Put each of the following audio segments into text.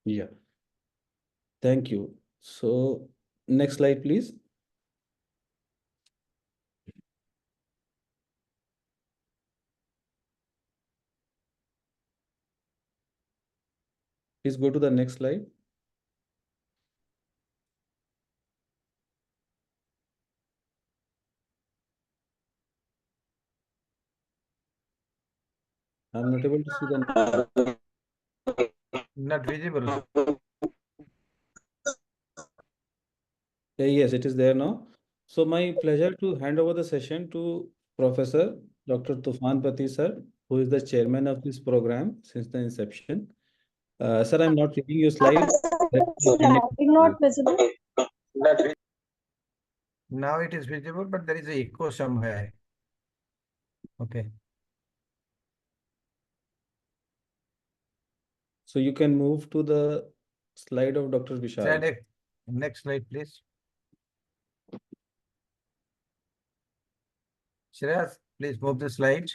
Yeah, thank you. So next slide, please. Please go to the next slide. I'm not able to see the next slide. Not visible. Yes, it is there now. So my pleasure to hand over the session to Professor Dr. Tufan Pati sir, who is the chairman of this program since the inception. Sir, I'm not reading your slide. That's the handing Not over. visible. Now it is visible, but there is an echo somewhere. Okay. So you can move to the slide of Dr. Vishal. Next slide, please. Shreyas, please move the slide.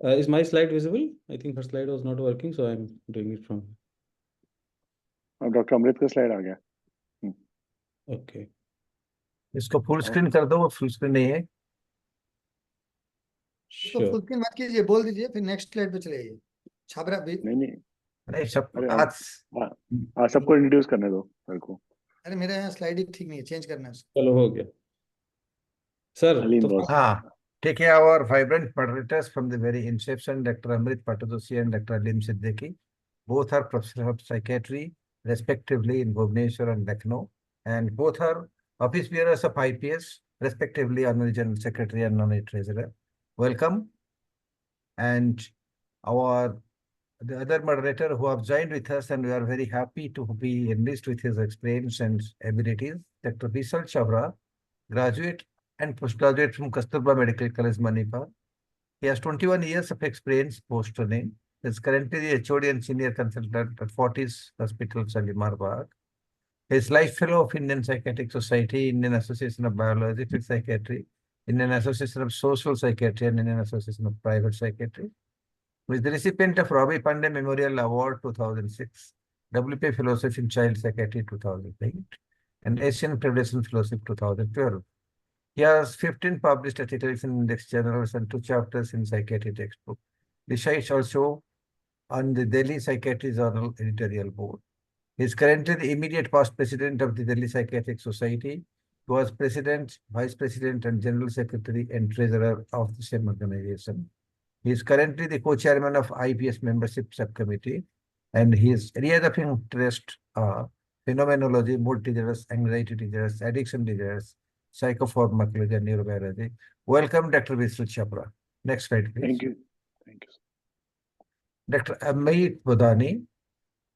Is my slide visible? I think her slide was not working, so I'm doing it from. अब doctor अमृत का slide आ गया. Okay. इसको full screen कर दो, वो full screen नहीं है. इसको Sure. फुल स्क्रीन मत कीजिए, बोल दीजिए, फिर नेक्स्ट स्लाइड पे चले जाइए. छाबरा भी. नहीं अरे सब अरे आज सबको इंट्रोड्यूस करने दो मेरे को. अरे मेरे यहाँ स्लाइड ही ठीक नहीं है, चेंज करना है उसको. चलो हो गया. Sir, Halim तो boss. take care of our vibrant moderators from the very inception, Dr. Amrit Patadosi and Dr. Alim Siddiqui. Both are professors of psychiatry, respectively, in Bhubaneswar and Lucknow, and both are office bearers of IPS, respectively, Honorary General Secretary and Honorary Treasurer. Welcome. And the other moderator who have joined with us, and we are very happy to be enriched with his experience and abilities, Dr. Vishal Chavra, graduate and postgraduate from Kasturba Medical College, Manipur. He has 21 years of experience post-training. He is currently the HOD and senior consultant at Fortis Hospital, Shalimar Bagh. He is Life Fellow of Indian Psychiatric Society, Indian Association of Biological Psychiatry, Indian Association of Social Psychiatry, and Indian Association of Private Psychiatry. He is the recipient of Ravi Pandey Memorial Award 2006, WP Fellowship in Child Psychiatry 2008, and Asian Federation Fellowship 2012. He has 15 published articles in index journals and 2 chapters in psychiatry textbook. Besides also on the Delhi Psychiatry Journal editorial board. He is currently the immediate past president of the Delhi Psychiatric Society. He was president, vice president, and general secretary and treasurer of the same organization. He is currently the co-chairman of IPS membership subcommittee, and his areas of interest are phenomenology, mood disorders, anxiety disorders, addiction disorders, psychopharmacology, and neurobiology. Welcome, Dr. Vishal Chavra. Next slide, please. Thank you. Thank you. Dr. Amit Bodani,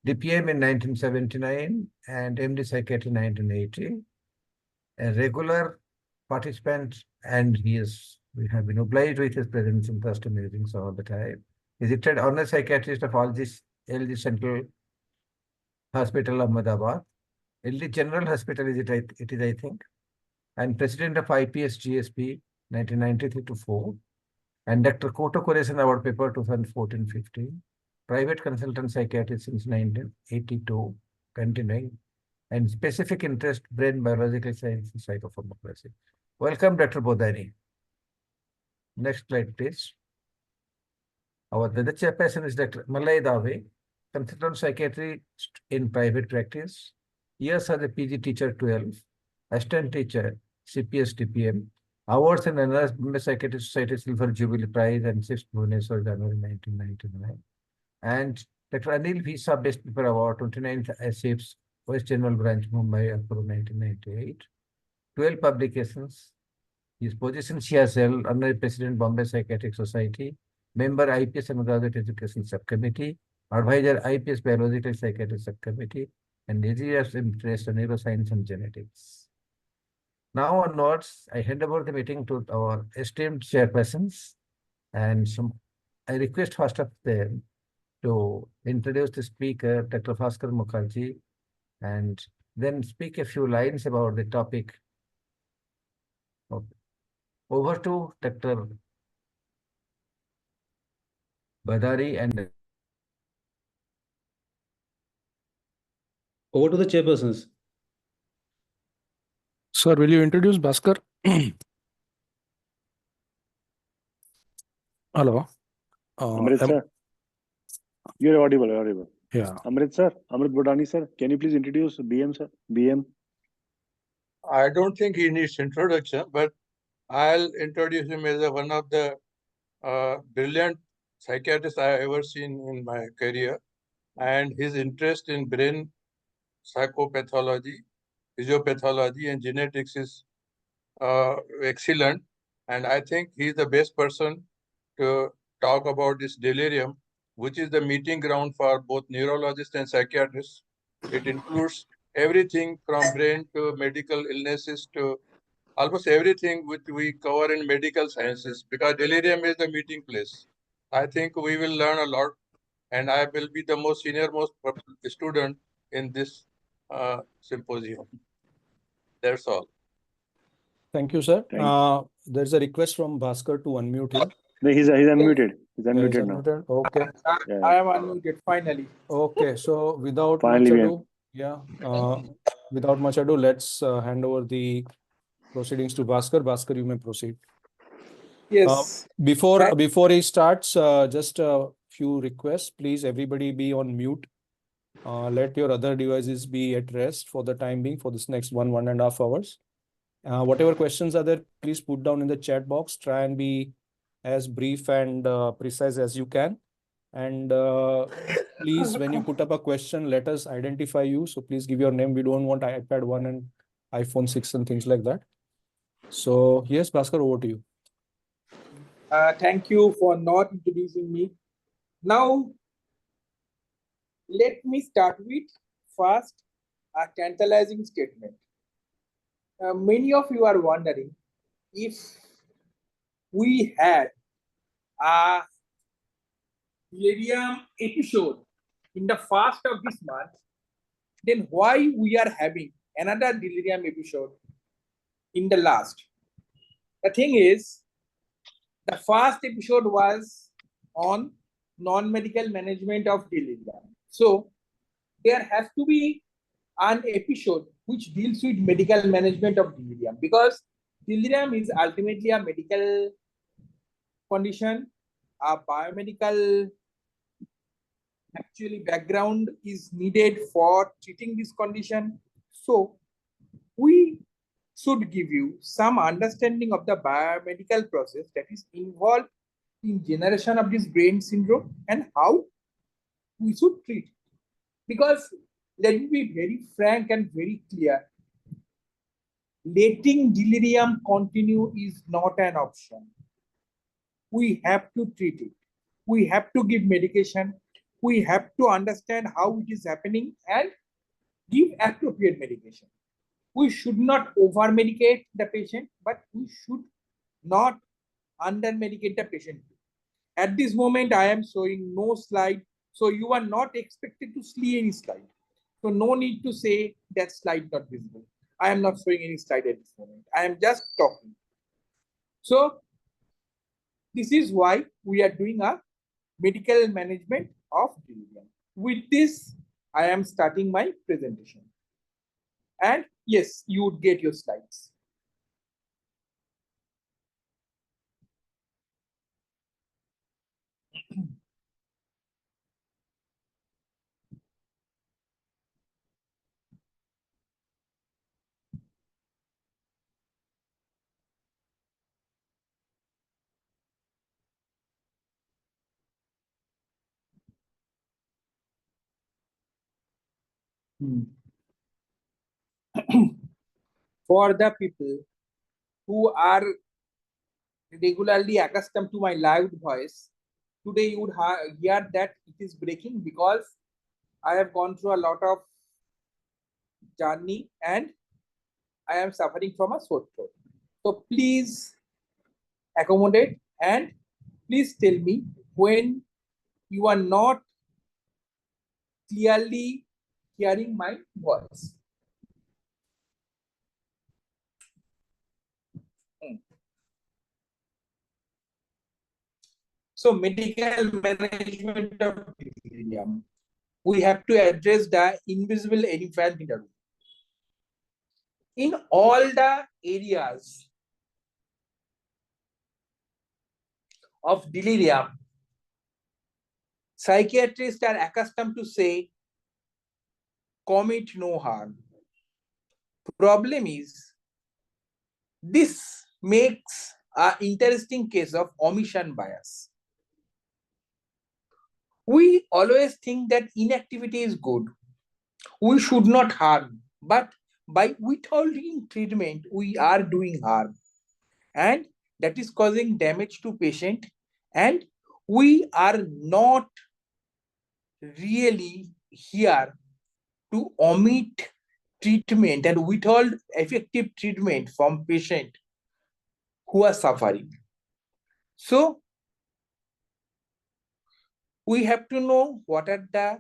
DPM in 1979 and MD Psychiatry 1980. A regular participant, and we have been obliged with his presence in custom meetings all the time. He's retired honor psychiatrist of all this LG Central Hospital, Ahmedabad. LG General Hospital it is, I think. And president of IPS GSP 1993 to 4. And Dr. Koto Koresan Award Paper 2014-15. Private consultant psychiatrist since 1982, continuing. And specific interest, brain biological science and psychopharmacology. Welcome, Dr. Bodani. Next slide, please. Our the chairperson is Dr. Malay Dave, consultant psychiatry in private practice. Years as a PG teacher 12, assistant teacher, CPS TPM, awards and honors Bombay Psychiatric Society Silver Jubilee Prize and 6th Bhubaneswar, January 1999. And Dr. Anil Visa Best Paper Award, 29th ASIPS, West General Branch, Mumbai, October 1998. 12 publications. His position she has held Honorary President, Bombay Psychiatric Society, member IPS and Graduate Education Subcommittee, advisor IPS Biological Psychiatry Subcommittee, and areas of interest in neuroscience and genetics. Now onwards, I hand over the meeting to our esteemed chairpersons, And I request first of them to introduce the speaker, Dr. Bhaskar Mukherjee, and then speak a few lines about the topic. Okay. Over to Dr. Badari and Over to the chairpersons. Sir, will you introduce Bhaskar? Hello. Amrit am- sir, you're audible, audible. yeah. Amrit sir, Amrit Bodani sir, can you please introduce BM sir? BM. I don't think he needs introduction, but I'll introduce him as one of the brilliant psychiatrists I ever seen in my career, and his interest in brain psychopathology, physiopathology, and genetics is excellent. And I think he's the best person to talk about this delirium, which is the meeting ground for both neurologists and psychiatrists. It includes everything from brain to medical illnesses to almost everything which we cover in medical sciences, because delirium is the meeting place. I think we will learn a lot, and I will be the most student in this symposium. That's all. Thank you, sir. Thank There's a request from Bhaskar to unmute him. No, he's unmuted. He's Yeah, he's unmuted now. unmuted. Okay. Yeah, I am unmuted finally. Okay. So without Finally, much we ado, without much ado, let's hand over the proceedings to Bhaskar. Bhaskar, you may proceed. Yes. Before he starts, just a few requests. Please, everybody be on mute. Let your other devices be at rest for the time being for this next 1.5 hours. Whatever questions are there, please put down in the chat box. Try and be as brief and precise as you can. And please, when you put up a question, let us identify you. So please give your name. We don't want iPad 1 and iPhone 6 and things like that. So yes, Bhaskar, over to you. Thank you for not introducing me. Now, let me start with first a tantalizing statement. Many of you are wondering if we had a delirium episode in the first of this month, then why we are having another delirium episode in the last? The thing is, the first episode was on non-medical management of delirium. So there has to be an episode which deals with medical management of delirium, because delirium is ultimately a medical condition. A biomedical actually background is needed for treating this condition. So we should give you some understanding of the biomedical process that is involved in generation of this brain syndrome and how we should treat it. Because let me be very frank and very clear, letting delirium continue is not an option. We have to treat it. We have to give medication. We have to understand how it is happening and give appropriate medication. We should not over-medicate the patient, but we should not under-medicate the patient. At this moment, I am showing no slide, so you are not expected to see any slide. So no need to say that slide not visible. I am not showing any slide at this moment. I am just talking. So this is why we are doing a medical management of delirium. With this, I am starting my presentation. And yes, you would get your slides. For the people who are regularly accustomed to my loud voice, today you would hear that it is breaking because I have gone through a lot of journey and I am suffering from a sore throat. So please accommodate and Please tell me when you are not clearly hearing my voice. So medical management of delirium. We have to address the invisible elephant in the room. In all the areas of delirium, psychiatrists are accustomed to say, commit no harm. Problem is, this makes an interesting case of omission bias. We always think that inactivity is good. We should not harm, but by withholding treatment, we are doing harm. And that is causing damage to patient, and we are not really here to omit treatment and withhold effective treatment from patient who are suffering. So we have to know what are the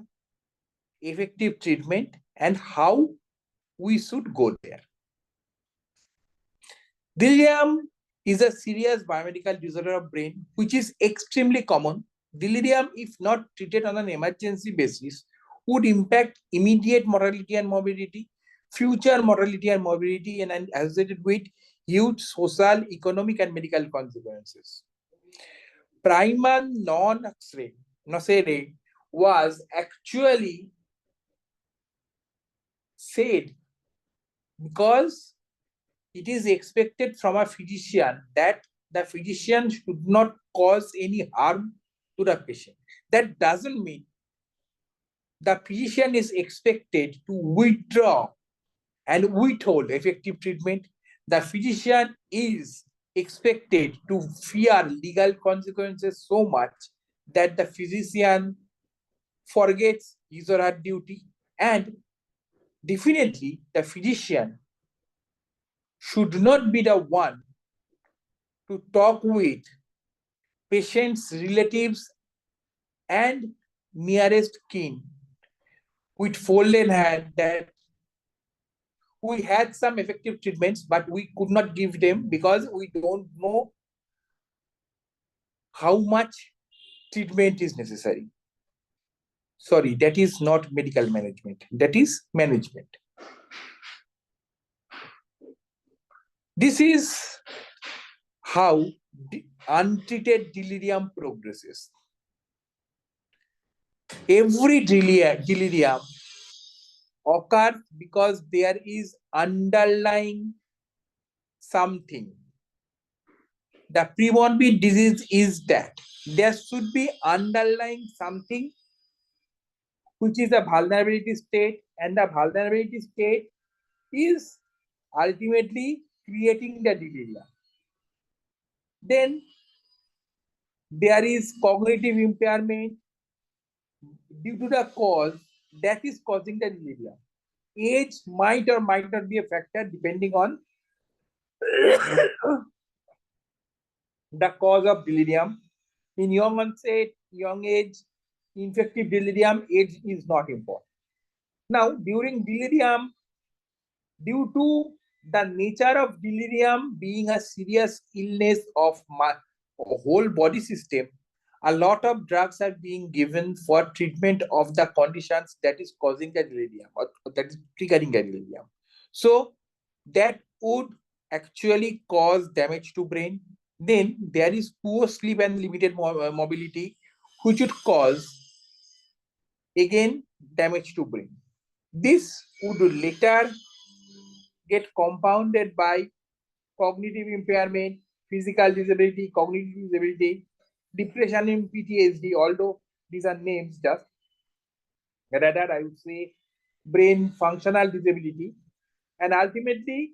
effective treatment and how we should go there. Delirium is a serious biomedical disorder of brain which is extremely common. Delirium, if not treated on an emergency basis, would impact immediate mortality and morbidity, future mortality and morbidity, and associated with huge social, economic, and medical consequences. Primal non-nocere was actually said because it is expected from a physician that the physician should not cause any harm to the patient. That doesn't mean the physician is expected to withdraw and withhold effective treatment. The physician is expected to fear legal consequences so much that the physician forgets his or her duty, and definitely the physician should not be the one to talk with patient's relatives and nearest kin with folded hand that we had some effective treatments, but we could not give them because we don't know how much treatment is necessary. Sorry, that is not medical management. That is management. This is how untreated delirium progresses. Every delirium occurs because there is underlying something. The pre-morbid disease is that there should be underlying something which is a vulnerability state, and the vulnerability state is ultimately creating the delirium. Then there is cognitive impairment due to the cause that is causing the delirium. Age might or might not be a factor depending on the cause of delirium. In young onset, young age, infective delirium, age is not important. Now, during delirium, due to the nature of delirium being a serious illness of my whole body system, a lot of drugs are being given for treatment of the conditions that is causing the delirium or that is triggering the delirium. So that would actually cause damage to brain. Then there is poor sleep and limited mobility, which would cause again damage to brain. This would later get compounded by cognitive impairment, physical disability, cognitive disability, depression and PTSD, although these are names just. Rather, I would say brain functional disability, and ultimately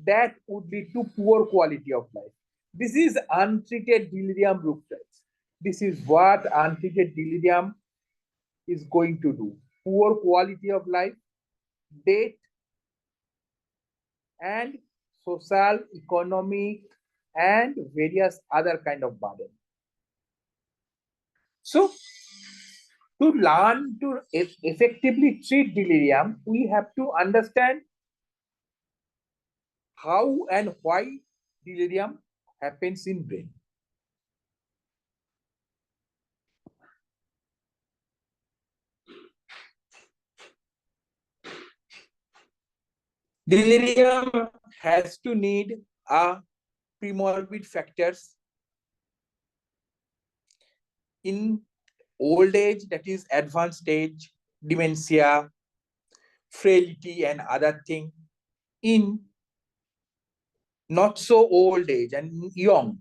that would lead to poor quality of life. This is untreated delirium ruptures. This is what untreated delirium is going to do. Poor quality of life, death, and social, economic, and various other kind of burden. So to learn to effectively treat delirium, we have to understand how and why delirium happens in brain. Delirium has to need a premorbid factors in old age, that is advanced age, dementia, frailty and other thing. In not so old age and young,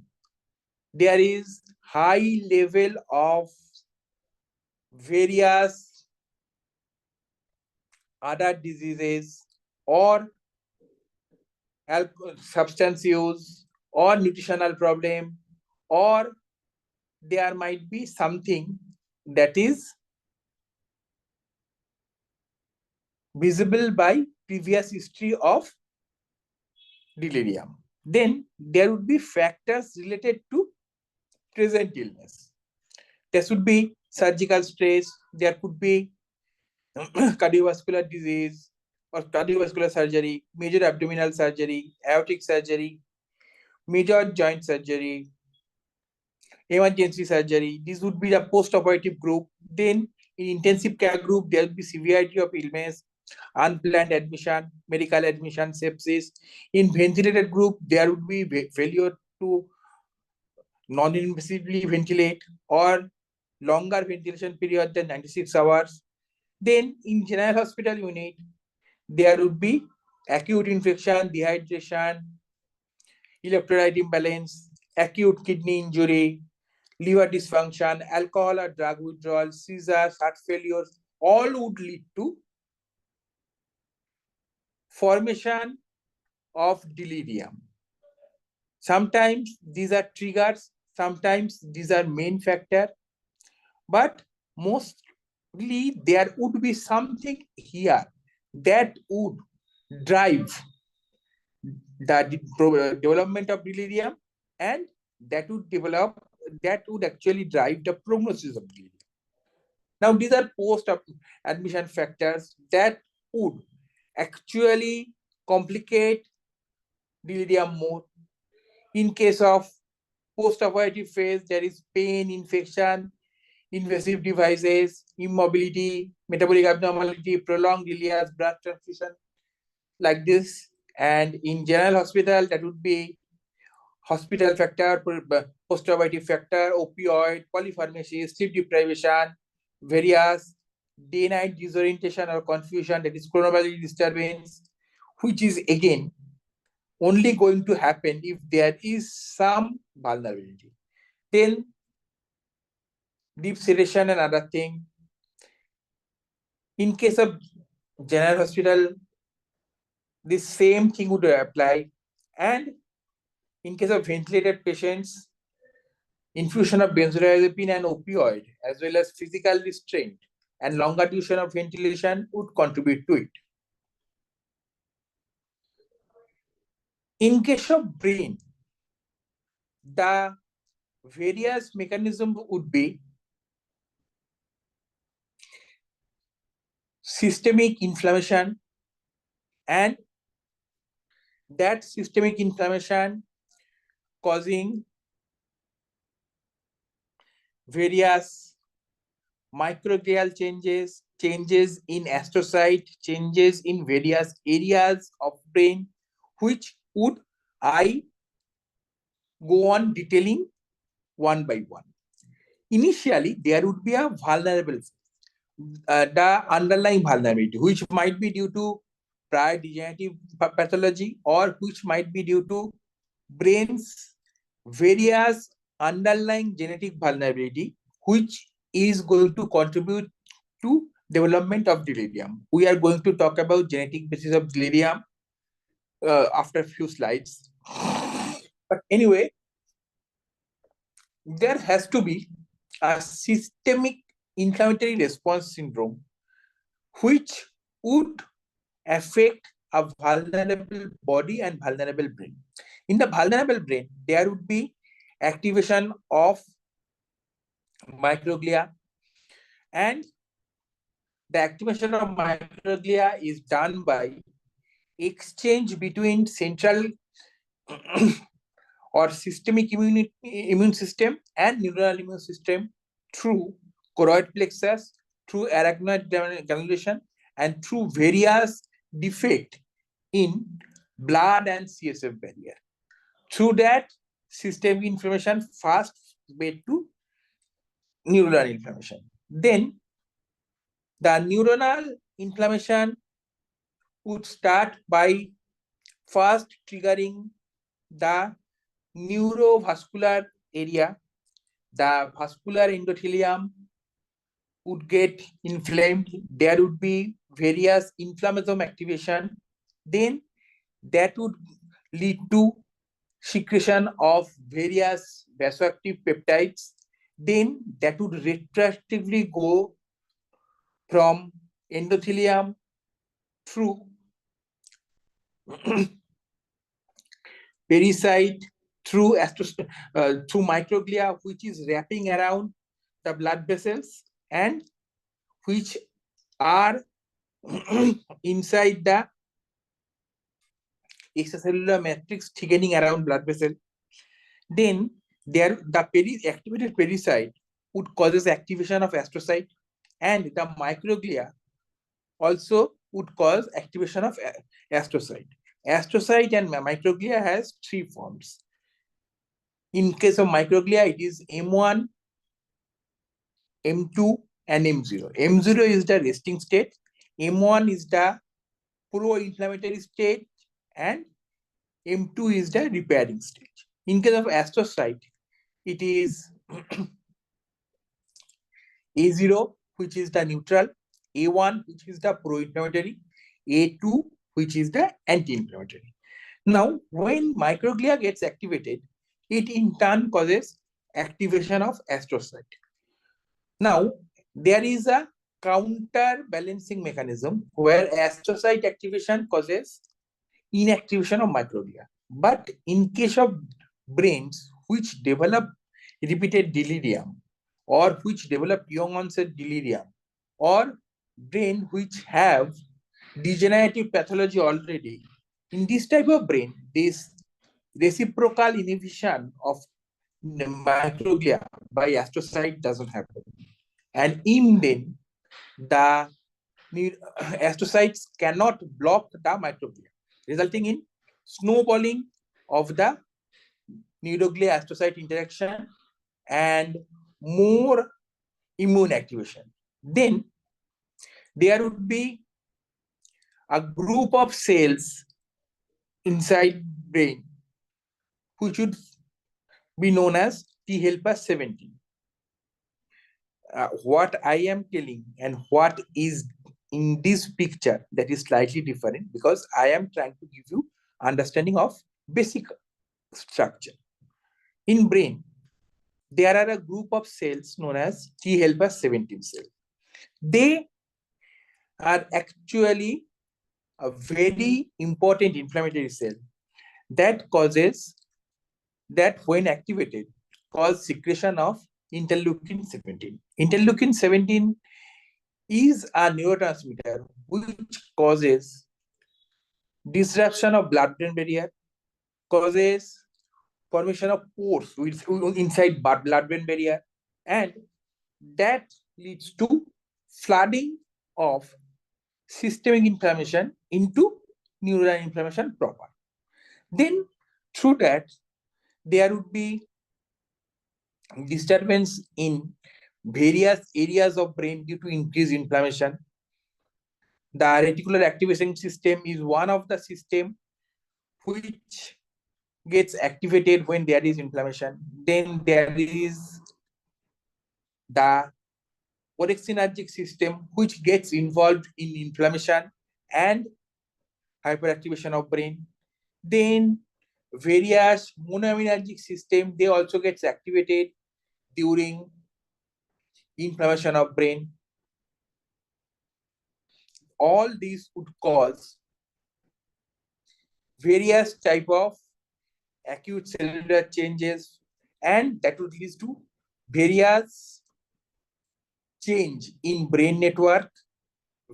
there is high level of various other diseases or substance use or nutritional problem, or there might be something that is visible by previous history of delirium. Then there would be factors related to present illness. There should be surgical stress, there could be cardiovascular disease or cardiovascular surgery, major abdominal surgery, aortic surgery, major joint surgery, emergency surgery. This would be the post-operative group. Then in intensive care group, there will be severity of illness, unplanned admission, medical admission, sepsis. In ventilated group, there would be failure to non-invasively ventilate or longer ventilation period than 96 hours. Then in general hospital unit, there would be acute infection, dehydration, electrolyte imbalance, acute kidney injury, liver dysfunction, alcohol or drug withdrawal, seizures, heart failures, all would lead to formation of delirium. Sometimes these are triggers, sometimes these are main factor, but mostly there would be something here that would drive the development of delirium, and that would actually drive the prognosis of delirium. Now, these are post-admission factors that would actually complicate delirium more. In case of post-operative phase, there is pain, infection, invasive devices, immobility, metabolic abnormality, prolonged delirious, blood transfusion, like this. And in general hospital, that would be hospital factor, post-operative factor, opioid, polypharmacy, sleep deprivation, various day-night disorientation or confusion, that is chronobiological disturbance, which is again only going to happen if there is some vulnerability. Then deep sedation and other thing. In case of general hospital, the same thing would apply. And in case of ventilated patients, infusion of benzodiazepine and opioid, as well as physical restraint and longer duration of ventilation would contribute to it. In case of brain, the various mechanisms would be systemic inflammation, and that systemic inflammation causing various microglial changes, changes in astrocyte, changes in various areas of brain, which would I go on detailing one by one. Initially, there would be a vulnerable, the underlying vulnerability, which might be due to prior degenerative pathology, or which might be due to brain's various underlying genetic vulnerability, which is going to contribute to development of delirium. We are going to talk about genetic basis of delirium after a few slides. But anyway, there has to be a systemic inflammatory response syndrome, which would affect a vulnerable body and vulnerable brain. In the vulnerable brain, there would be activation of microglia, and the activation of microglia is done by exchange between central or systemic immune system and neural immune system through choroid plexus, through arachnoid granulation, and through various defect in blood and CSF barrier. Through that, systemic inflammation first led to neuronal inflammation. Then the neuronal inflammation would start by first triggering the neurovascular area. The vascular endothelium would get inflamed. There would be various inflammasome activation. Then that would lead to secretion of various vasoactive peptides. Then that would retroactively go from endothelium through pericyte, through microglia, which is wrapping around the blood vessels and which are inside the extracellular matrix thickening around blood vessel. Then there the activated pericyte would causes activation of astrocyte, and the microglia also would cause activation of astrocyte. Astrocyte and microglia has three forms. In case of microglia, it is M1, M2, and M0. M0 is the resting state, M1 is the pro-inflammatory state, and M2 is the repairing state. In case of astrocyte, it is A0, which is the neutral, A1, which is the pro-inflammatory, A2, which is the anti-inflammatory. Now, when microglia gets activated, it in turn causes activation of astrocyte. Now, there is a counterbalancing mechanism where astrocyte activation causes inactivation of microglia. But in case of brains which develop repeated delirium, or which develop young onset delirium, or brain which have degenerative pathology already, in this type of brain, this reciprocal inhibition of microglia by astrocyte doesn't happen. And in them, the astrocytes cannot block the microglia, resulting in snowballing of the neuroglia astrocyte interaction and more immune activation. Then there would be a group of cells inside brain which would be known as T helper 17. What I am telling and what is in this picture, that is slightly different, because I am trying to give you understanding of basic structure. In brain, there are a group of cells known as T helper 17 cells. They are actually a very important inflammatory cell that causes, that when activated, cause secretion of interleukin 17. Interleukin 17 is a neurotransmitter which causes disruption of blood-brain barrier, causes formation of pores inside blood-brain barrier, and that leads to flooding of systemic inflammation into neural inflammation proper. Then through that, there would be disturbance in various areas of brain due to increased inflammation. The reticular activation system is one of the system which gets activated when there is inflammation. Then there is the orexinergic system which gets involved in inflammation and hyperactivation of brain. Then various monoaminergic system, they also gets activated during inflammation of brain. All these would cause various type of acute cellular changes, and that would lead to various change in brain network,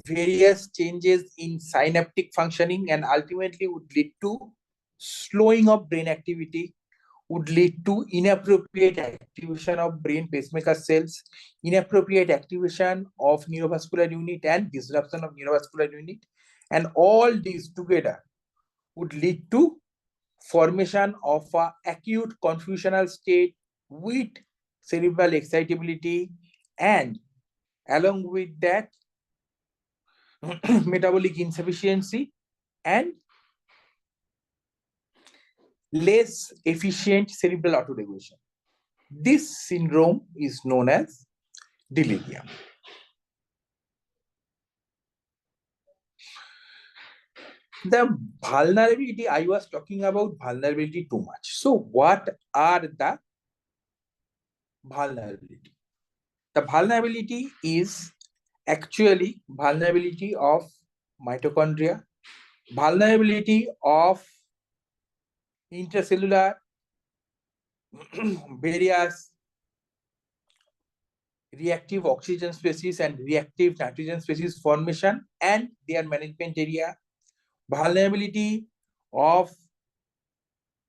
various changes in synaptic functioning, and ultimately would lead to slowing of brain activity, would lead to inappropriate activation of brain pacemaker cells, inappropriate activation of neurovascular unit, and disruption of neurovascular unit. And all these together would lead to formation of a acute confusional state with cerebral excitability, and along with that metabolic insufficiency and less efficient cerebral autoregulation. This syndrome is known as delirium. The vulnerability, I was talking about vulnerability too much. So what are the vulnerability? The vulnerability is actually vulnerability of mitochondria, vulnerability of intracellular various reactive oxygen species and reactive nitrogen species formation and their management area, vulnerability of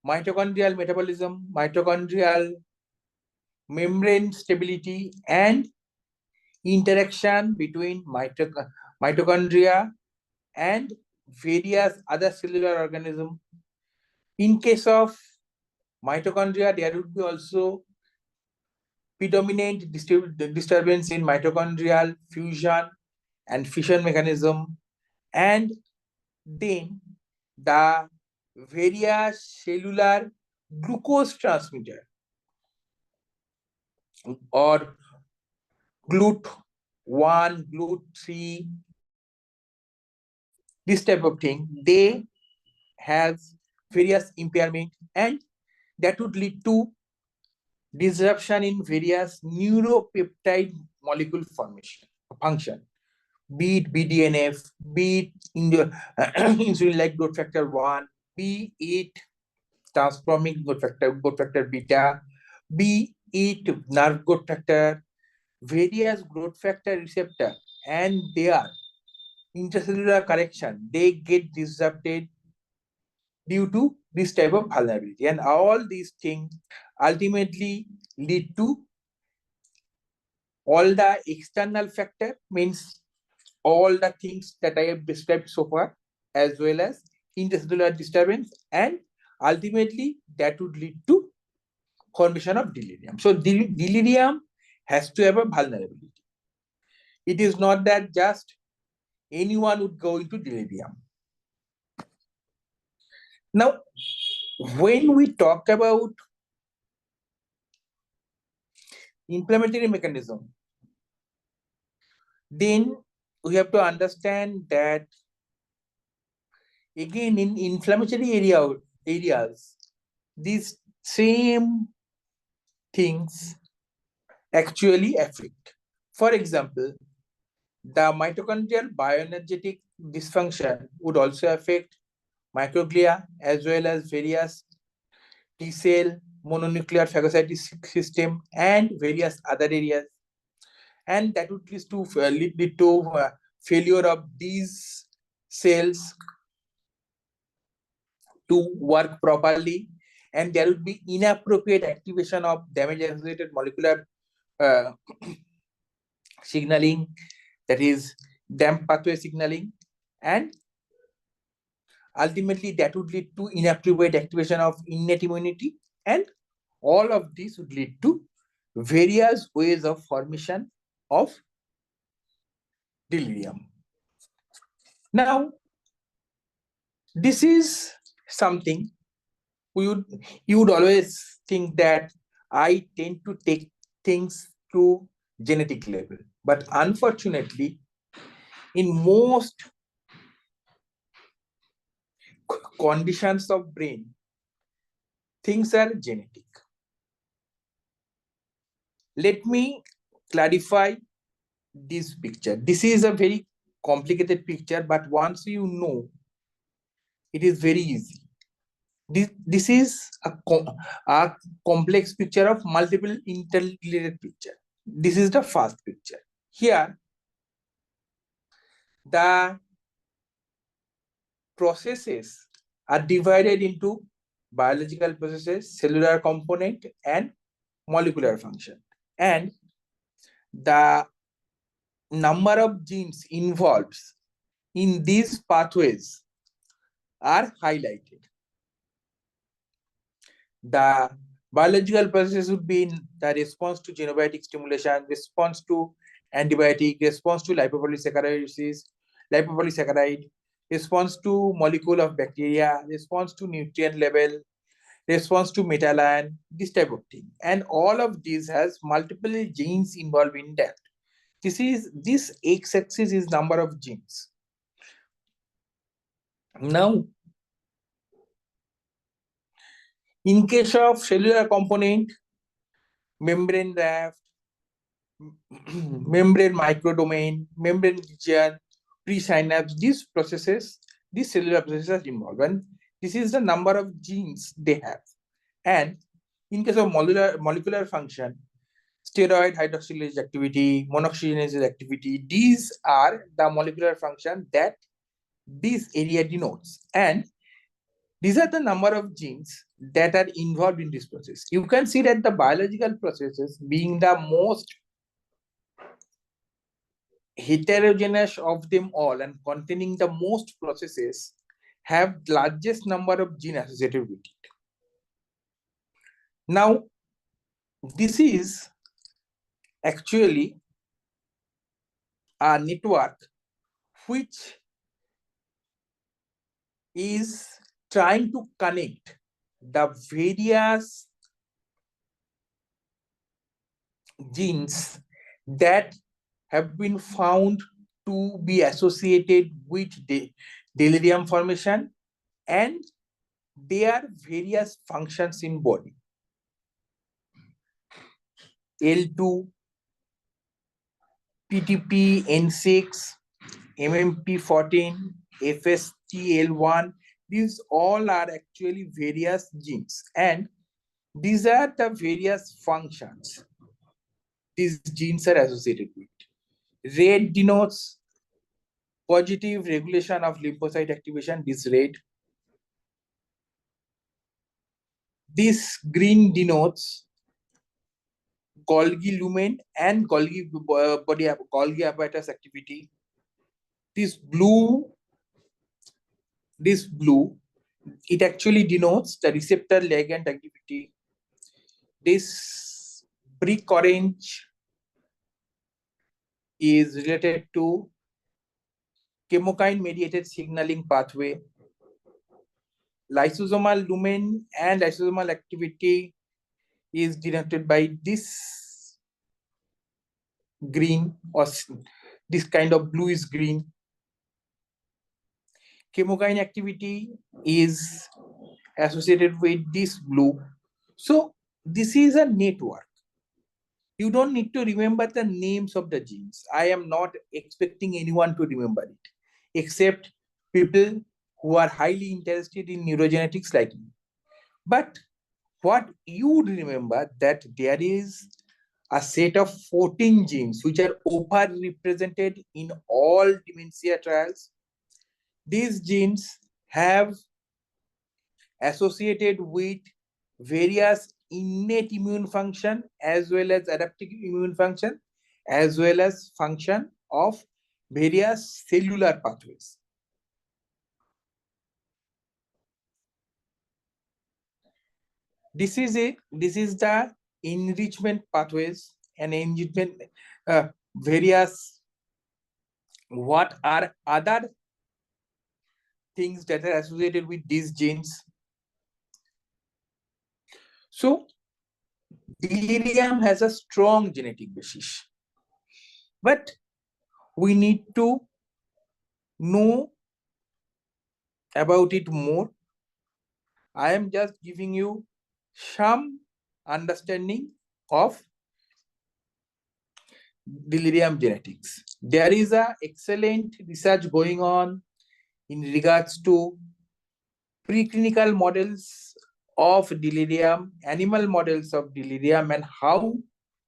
mitochondrial metabolism, mitochondrial membrane stability, and interaction between mitochondria and various other cellular organisms. In case of mitochondria, there would be also predominant disturbance in mitochondrial fusion and fission mechanism, and then the various cellular glucose transmitter or GLUT1, GLUT3, this type of thing, they have various impairment, and that would lead to disruption in various neuropeptide molecule formation function, be it BDNF, be it in the insulin-like growth factor 1, be it transforming growth factor beta, be it nerve growth factor, various growth factor receptor and their intracellular correction, they get disrupted due to this type of vulnerability. And all these things ultimately lead to all the external factor, means all the things that I have described so far, as well as intracellular disturbance, and ultimately that would lead to formation of delirium. So delirium has to have a vulnerability. It is not that just anyone would go into delirium. Now, when we talk about inflammatory mechanism, then we have to understand that again in inflammatory areas, these same things actually affect. For example, the mitochondrial bioenergetic dysfunction would also affect microglia as well as various T cell, mononuclear phagocytic system, and various other areas. And that would lead to failure of these cells to work properly, and there would be inappropriate activation of damage-associated molecular signaling, that is DAMP pathway signaling, and ultimately that would lead to inappropriate activation of innate immunity, and all of this would lead to various ways of formation of delirium. Now, this is something you would always think that I tend to take things to genetic level, but unfortunately, in most conditions of brain, things are genetic. Let me clarify this picture. This is a very complicated picture, but once you know, it is very easy. This is a complex picture of multiple interrelated picture. This is the first picture. Here, the processes are divided into biological processes, cellular component, and molecular function. And the number of genes involved in these pathways are highlighted. The biological processes would be in the response to xenobiotic stimulation, response to antibiotic, response to lipopolysaccharide, response to molecule of bacteria, response to nutrient level, response to metal ion, this type of thing. And all of these has multiple genes involved in that. This x-axis is number of genes. Now, in case of cellular component, membrane raft, membrane microdomain, membrane region, pre-synapse, these processes, these cellular processes are involved. And this is the number of genes they have. And in case of molecular function, steroid hydroxylase activity, monoxygenase activity, these are the molecular function that this area denotes. And these are the number of genes that are involved in this process. You can see that the biological processes, being the most heterogeneous of them all and containing the most processes, have largest number of genes associated with it. Now, this is actually a network which is trying to connect the various genes that have been found to be associated with delirium formation and their various functions in body. L2, PTP, N6, MMP14, FSTL1, these all are actually various genes, and these are the various functions these genes are associated with. Red denotes positive regulation of lymphocyte activation, this red. This green denotes Golgi lumen and Golgi Golgi apparatus activity. This blue, it actually denotes the receptor ligand activity. This brick orange is related to chemokine mediated signaling pathway. Lysosomal lumen and lysosomal activity is denoted by this green, or this kind of blue is green. Chemokine activity is associated with this blue. So this is a network. You don't need to remember the names of the genes. I am not expecting anyone to remember it, except people who are highly interested in neurogenetics like me. But what you would remember that there is a set of 14 genes which are overrepresented in all dementia trials. These genes have associated with various innate immune function as well as adaptive immune function, as well as function of various cellular pathways. This is it. This is the enrichment pathways and enrichment various, what are other things that are associated with these genes. So delirium has a strong genetic basis, but we need to know about it more. I am just giving you some understanding of delirium genetics. There is a excellent research going on in regards to preclinical models of delirium, animal models of delirium, and how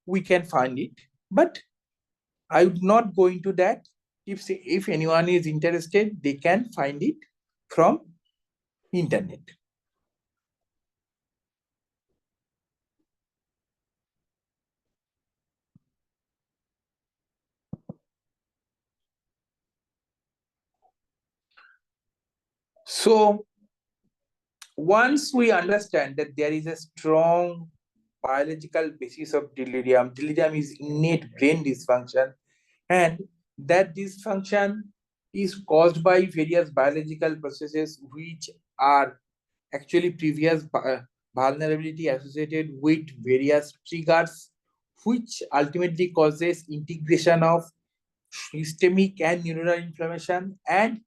we can find it. But I would not go into that. If anyone is interested, they can find it from internet. So once we understand that there is a strong biological basis of delirium, delirium is innate brain dysfunction, and that dysfunction is caused by various biological processes which are actually previous vulnerability associated with various triggers, which ultimately causes integration of systemic and neuronal inflammation and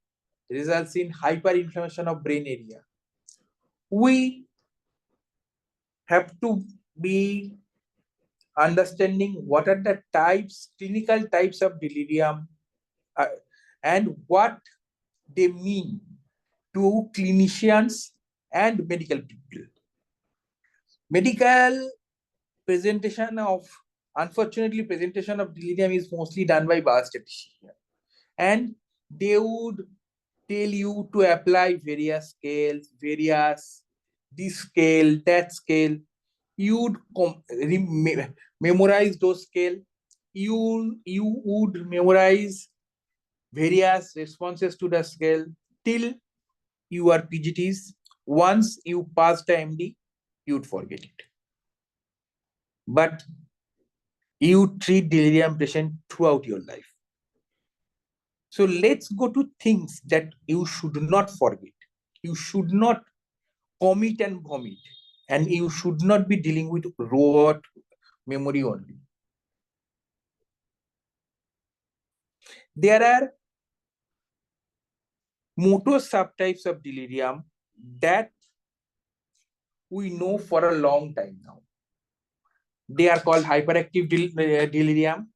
results in hyperinflammation of brain area. We have to be understanding what are the clinical types of delirium, and what they mean to clinicians and medical people. Medical presentation of, unfortunately, presentation of delirium is mostly done by biostatisticians, and they would tell you to apply various scales, this scale, that scale. You would memorize those scale. You would memorize various responses to the scale till you are PGTs. Once you pass the MD, you'd forget it. But you treat delirium patient throughout your life. So let's go to things that you should not forget. You should not commit and vomit, and you should not be dealing with rote memory only. There are motor subtypes of delirium that we know for a long time now. They are called hyperactive delirium,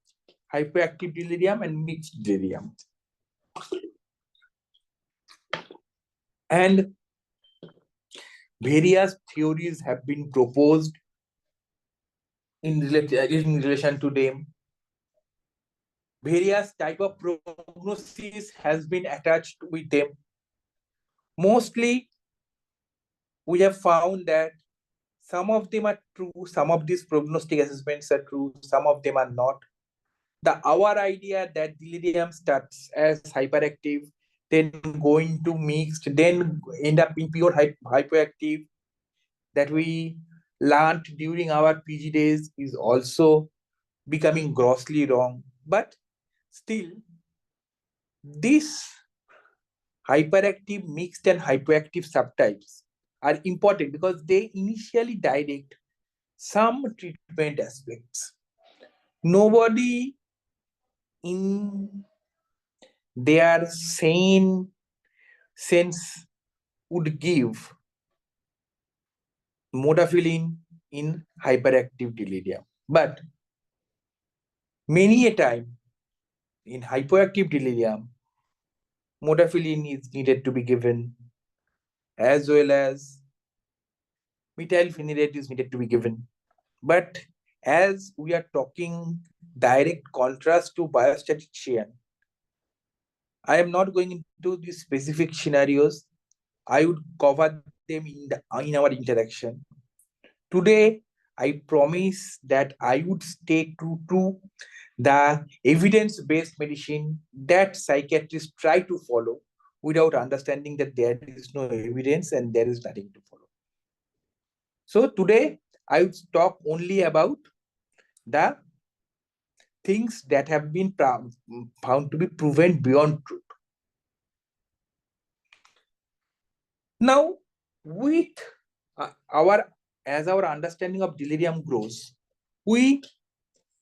hyperactive delirium, and mixed delirium. And various theories have been proposed in relation to them. Various type of prognosis has been attached with them. Mostly, we have found that some of them are true, some of these prognostic assessments are true, some of them are not. Our idea that delirium starts as hyperactive, then going to mixed, then end up in pure hyperactive, that we learned during our PG days is also becoming grossly wrong. But still, these hyperactive, mixed, and hyperactive subtypes are important because they initially direct some treatment aspects. Nobody in their sane sense would give modafinil in hyperactive delirium. But many a time in hyperactive delirium, modafinil is needed to be given, as well as methylphenidate is needed to be given. But as we are talking direct contrast to biostatistician, I am not going into the specific scenarios. I would cover them in our interaction. Today, I promise that I would stay true to the evidence-based medicine that psychiatrists try to follow without understanding that there is no evidence and there is nothing to follow. So today, I would talk only about the things that have been found to be proven beyond truth. Now, with as our understanding of delirium grows, we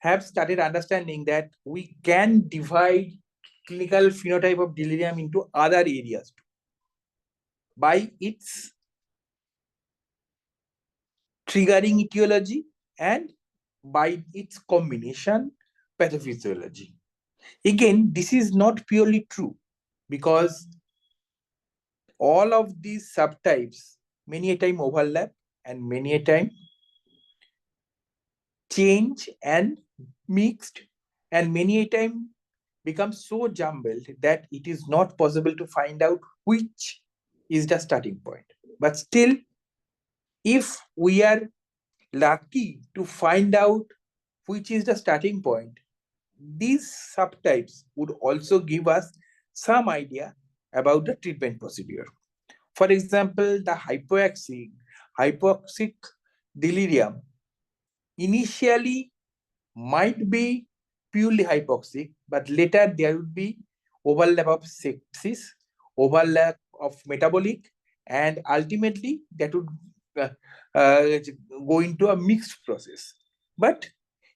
have started understanding that we can divide clinical phenotype of delirium into other areas too, by its triggering etiology and by its combination pathophysiology. Again, this is not purely true because all of these subtypes many a time overlap and many a time change and mixed and many a time becomes so jumbled that it is not possible to find out which is the starting point. But still, if we are lucky to find out which is the starting point, these subtypes would also give us some idea about the treatment procedure. For example, the hypoxic delirium initially might be purely hypoxic, but later there would be overlap of sepsis, overlap of metabolic, and ultimately that would uh, uh, go into a mixed process. But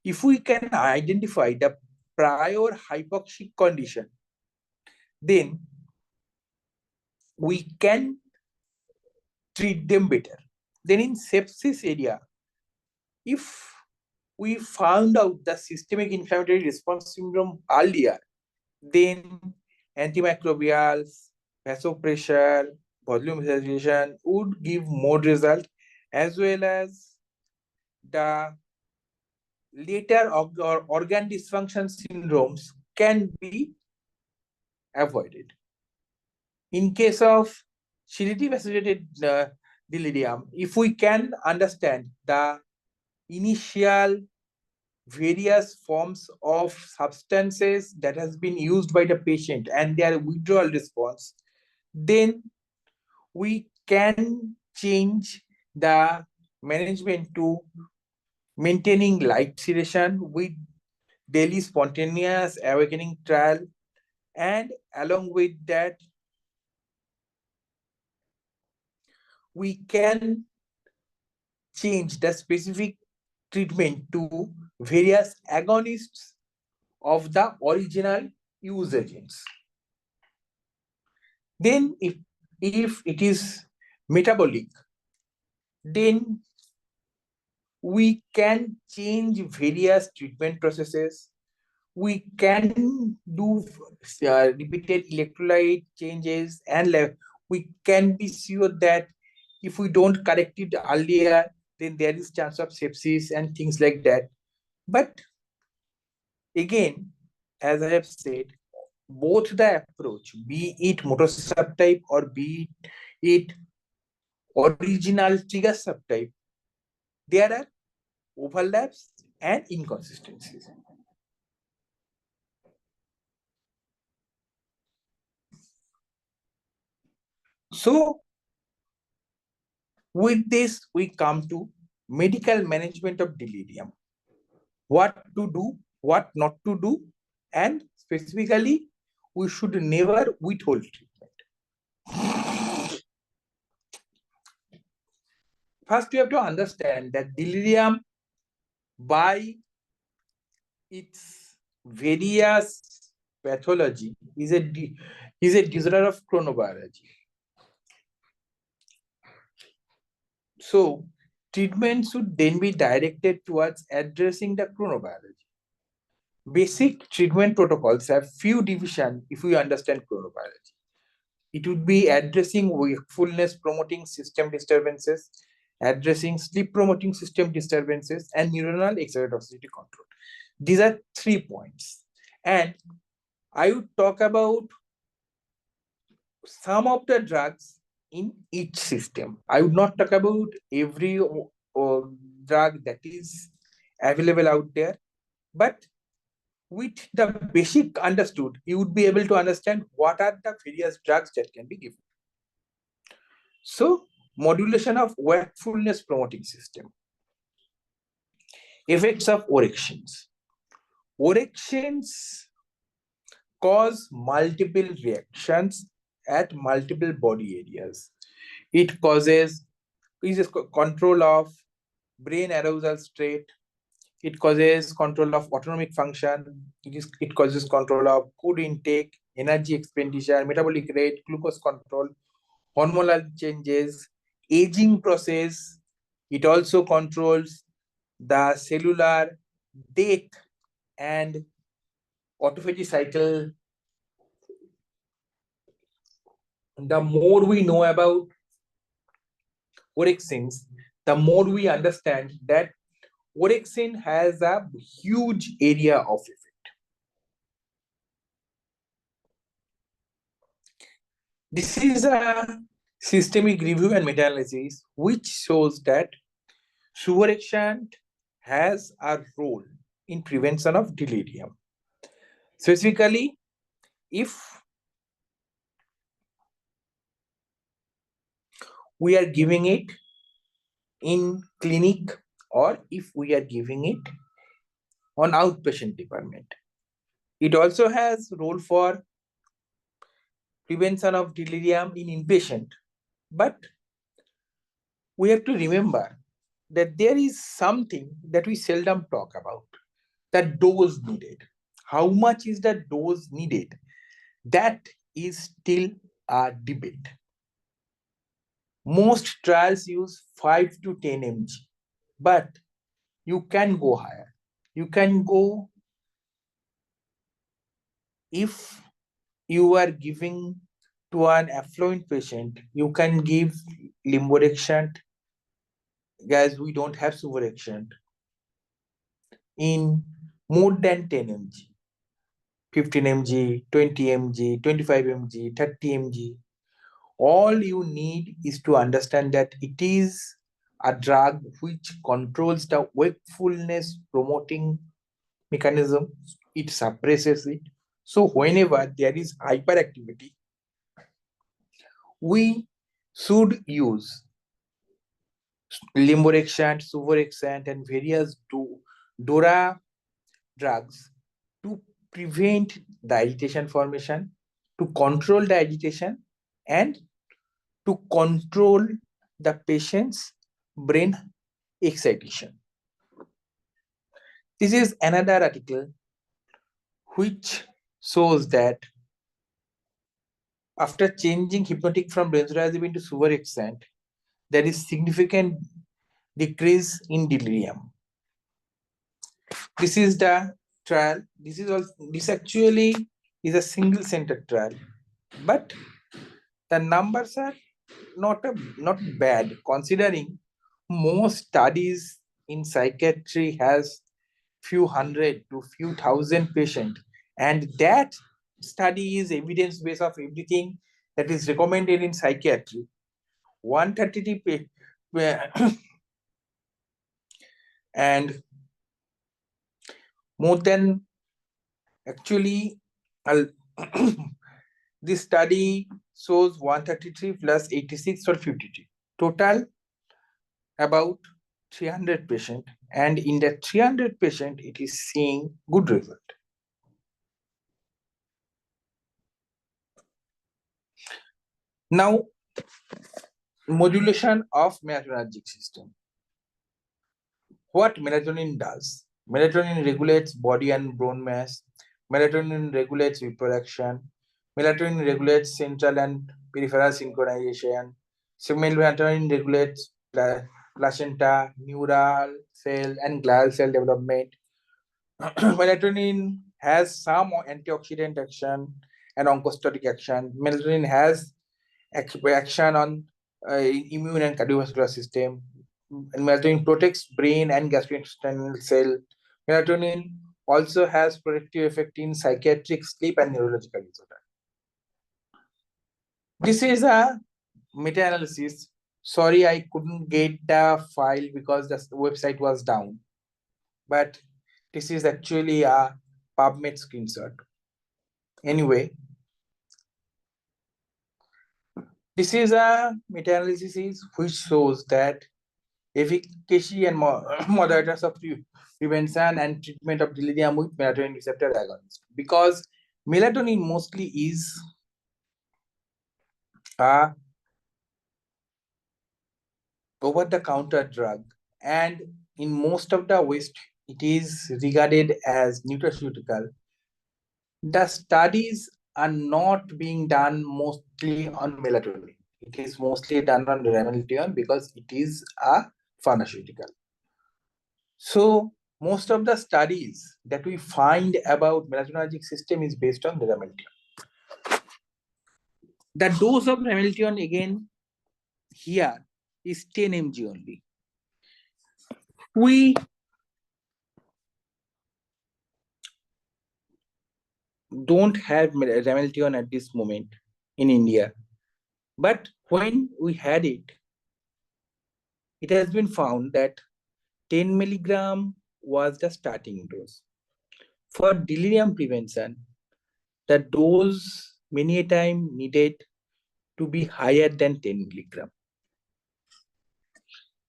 if we can identify the prior hypoxic condition, then we can treat them better. Then in sepsis area, if we found out the systemic inflammatory response syndrome earlier, then antimicrobials, vasopressor, volume resuscitation would give more result, as well as the later organ dysfunction syndromes can be avoided. In case of sedative-associated delirium, if we can understand the initial various forms of substances that has been used by the patient and their withdrawal response, then we can change the management to maintaining light sedation with daily spontaneous awakening trial, and along with that we can change the specific treatment to various agonists of the original use agents. Then if it is metabolic, then we can change various treatment processes. We can do repeated electrolyte changes, and we can be sure that if we don't correct it earlier, then there is chance of sepsis and things like that. But again, as I have said, both the approach, be it motor subtype or be it original trigger subtype, there are overlaps and inconsistencies. So with this, we come to medical management of delirium. What to do, what not to do, and specifically, we should never withhold treatment. First, we have to understand that delirium, by its various pathology, is a disorder of chronobiology. So, treatment should then be directed towards addressing the chronobiology. Basic treatment protocols have few divisions if we understand chronobiology. It would be addressing wakefulness promoting system disturbances, addressing sleep promoting system disturbances, and neuronal excitotoxicity control. These are 3 points. And I would talk about some of the drugs in each system. I would not talk about every drug that is available out there, but with the basic understood, you would be able to understand what are the various drugs that can be given. So, modulation of wakefulness promoting system. Effects of orexins. Orexins cause multiple reactions at multiple body areas. It causes control of brain arousal state. It causes control of autonomic function. It causes control of food intake, energy expenditure, metabolic rate, glucose control, hormonal changes, aging process. It also controls the cellular death and autophagy cycle. The more we know about orexins, the more we understand that orexin has a huge area of effect. This is a systemic review and meta-analysis which shows that suvorexant has a role in prevention of delirium. Specifically, if we are giving it in clinic or if we are giving it on outpatient department. It also has role for prevention of delirium in inpatient. But we have to remember that there is something that we seldom talk about, the dose needed. How much is the dose needed? That is still a debate. Most trials use 5 to 10 mg, but you can go higher. You can go if you are giving to an affluent patient, you can give limborexant. Guys, we don't have suvorexant in more than 10 mg, 15 mg, 20 mg, 25 mg, 30 mg. All you need is to understand that it is a drug which controls the wakefulness promoting mechanism. It suppresses it. So whenever there is hyperactivity, we should use limborexant, suvorexant, and various DORA drugs to prevent the agitation formation, to control the agitation, and to control the patient's brain excitation. This is another article which shows that after changing hypnotic from benzodiazepine to suvorexant, there is significant decrease in delirium. This is the trial. This actually is a single center trial, but the numbers are not bad considering most studies in psychiatry has few hundred to few thousand patients, and that study is evidence base of everything that is recommended in psychiatry. 130 and more than actually this study shows 133 plus 86 or 53 total about 300 patient, and in that 300 patient it is seeing good result. Now, modulation of melatonergic system. What melatonin does? Melatonin regulates body and bone mass. Melatonin regulates reproduction. Melatonin regulates central and peripheral synchronization. So melatonin regulates placenta, neural cell, and glial cell development. Melatonin has some antioxidant action and oncostatic action. Melatonin has action on immune and cardiovascular system. And melatonin protects brain and gastrointestinal cell. Melatonin also has protective effect in psychiatric sleep and neurological disorder. This is a meta-analysis. Sorry, I couldn't get the file because the website was down. But this is actually a PubMed screenshot. Anyway, this is a meta-analysis which shows that efficacy and moderators of prevention and treatment of delirium with melatonin receptor agonist, because melatonin mostly is a over-the-counter drug, and in most of the West, it is regarded as nutraceutical. The studies are not being done mostly on melatonin. It is mostly done on remiltion because it is a pharmaceutical. So most of the studies that we find about melatonergic system is based on remiltion. The dose of remiltion again here is 10 mg only. We don't have remiltion at this moment in India. But when we had it, it has been found that 10 milligram was the starting dose. For delirium prevention, the dose many a time needed to be higher than 10 milligram.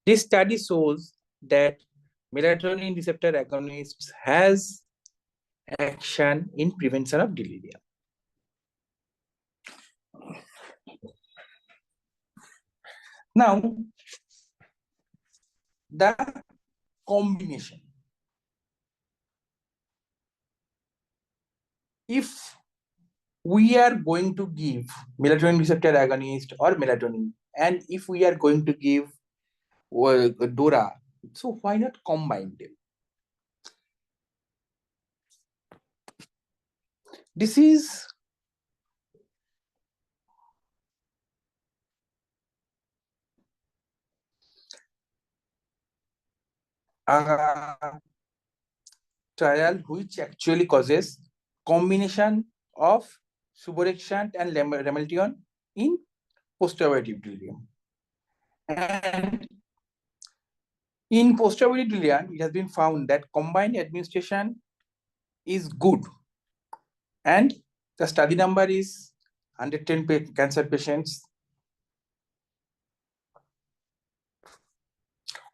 This study shows that melatonin receptor agonists has action in prevention of delirium. Now, the combination. If we are going to give melatonin receptor agonist or melatonin, and if we are going to give DORA, so why not combine them? This is a trial which actually causes combination of suvorexant and lamellation in postoperative delirium. And in postoperative delirium, it has been found that combined administration is good. And the study number is 110 cancer patients.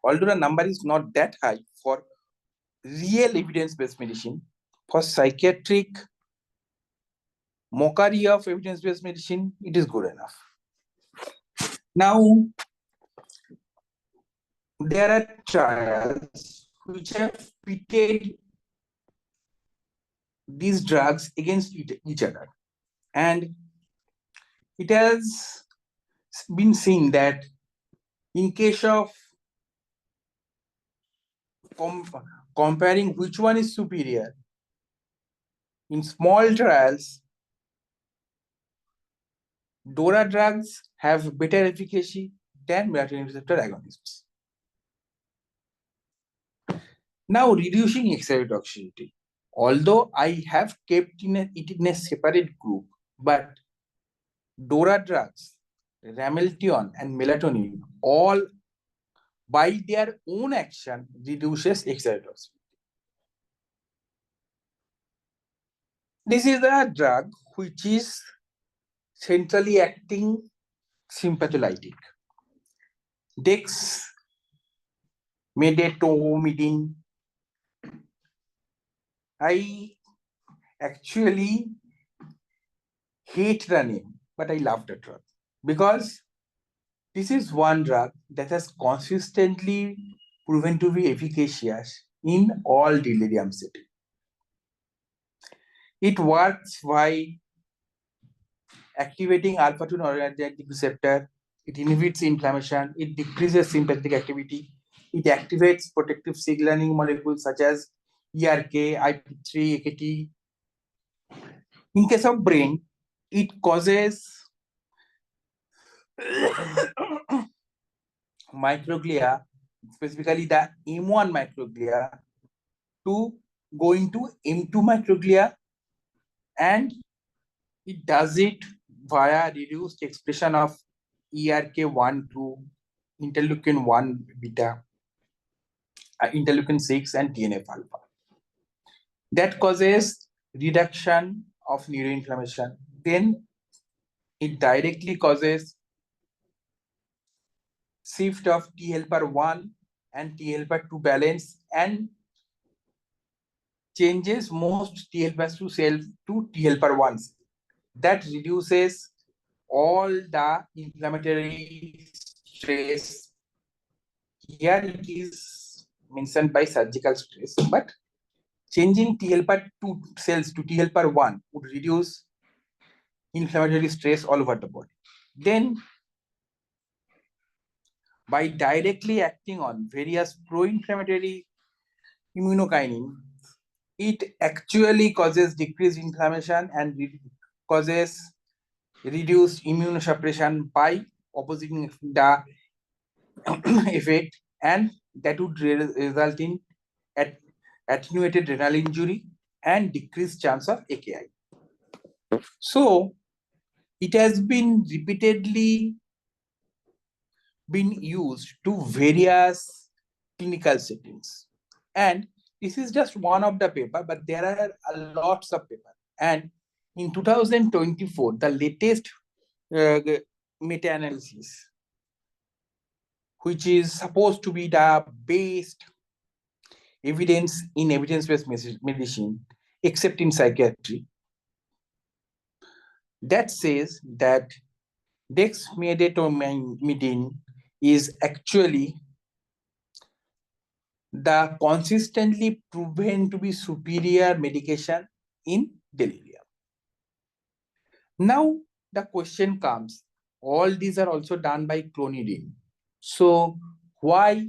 Although the number is not that high for real evidence-based medicine, for psychiatric mockery of evidence-based medicine, it is good enough. Now, there are trials which have pitted these drugs against each other. And it has been seen that in case of comparing which one is superior, in small trials, DORA drugs have better efficacy than melatonin receptor agonists. Now, reducing excitotoxicity. Although I have kept it in a separate group, but DORA drugs, lamellation and melatonin, all by their own action reduces excitotoxicity. This is a drug which is centrally acting sympatholytic. Dexmedetomidine. I actually hate the name, but I love the drug because this is one drug that has consistently proven to be efficacious in all delirium settings. It works by activating alpha-2 noradrenergic receptor. It inhibits inflammation. It decreases sympathetic activity. It activates protective signaling molecules such as ERK, IP3, AKT. In case of brain, it causes microglia, specifically the M1 microglia, to go into M2 microglia, and it does it via reduced expression of ERK1 to interleukin 1 beta, interleukin 6, and TNF alpha. That causes reduction of neuroinflammation. Then it directly causes shift of T helper 1 and T helper 2 balance and changes most T helper 2 cells to T helper 1. That reduces all the inflammatory stress. Here it is mentioned by surgical stress, but changing T helper 2 cells to T helper 1 would reduce inflammatory stress all over the body. Then, by directly acting on various pro-inflammatory immunokinin, it actually causes decreased inflammation and causes reduced immunosuppression by opposing the effect, and that would result in attenuated renal injury and decreased chance of AKI. So, It has been repeatedly been used to various clinical settings. And this is just one of the paper, but there are a lots of paper. And in 2024, the latest meta-analysis, which is supposed to be the based evidence in evidence-based medicine, except in psychiatry, that says that dexmedetomidine is actually the consistently proven to be superior medication in delirium. Now the question comes, all these are also done by clonidine. So why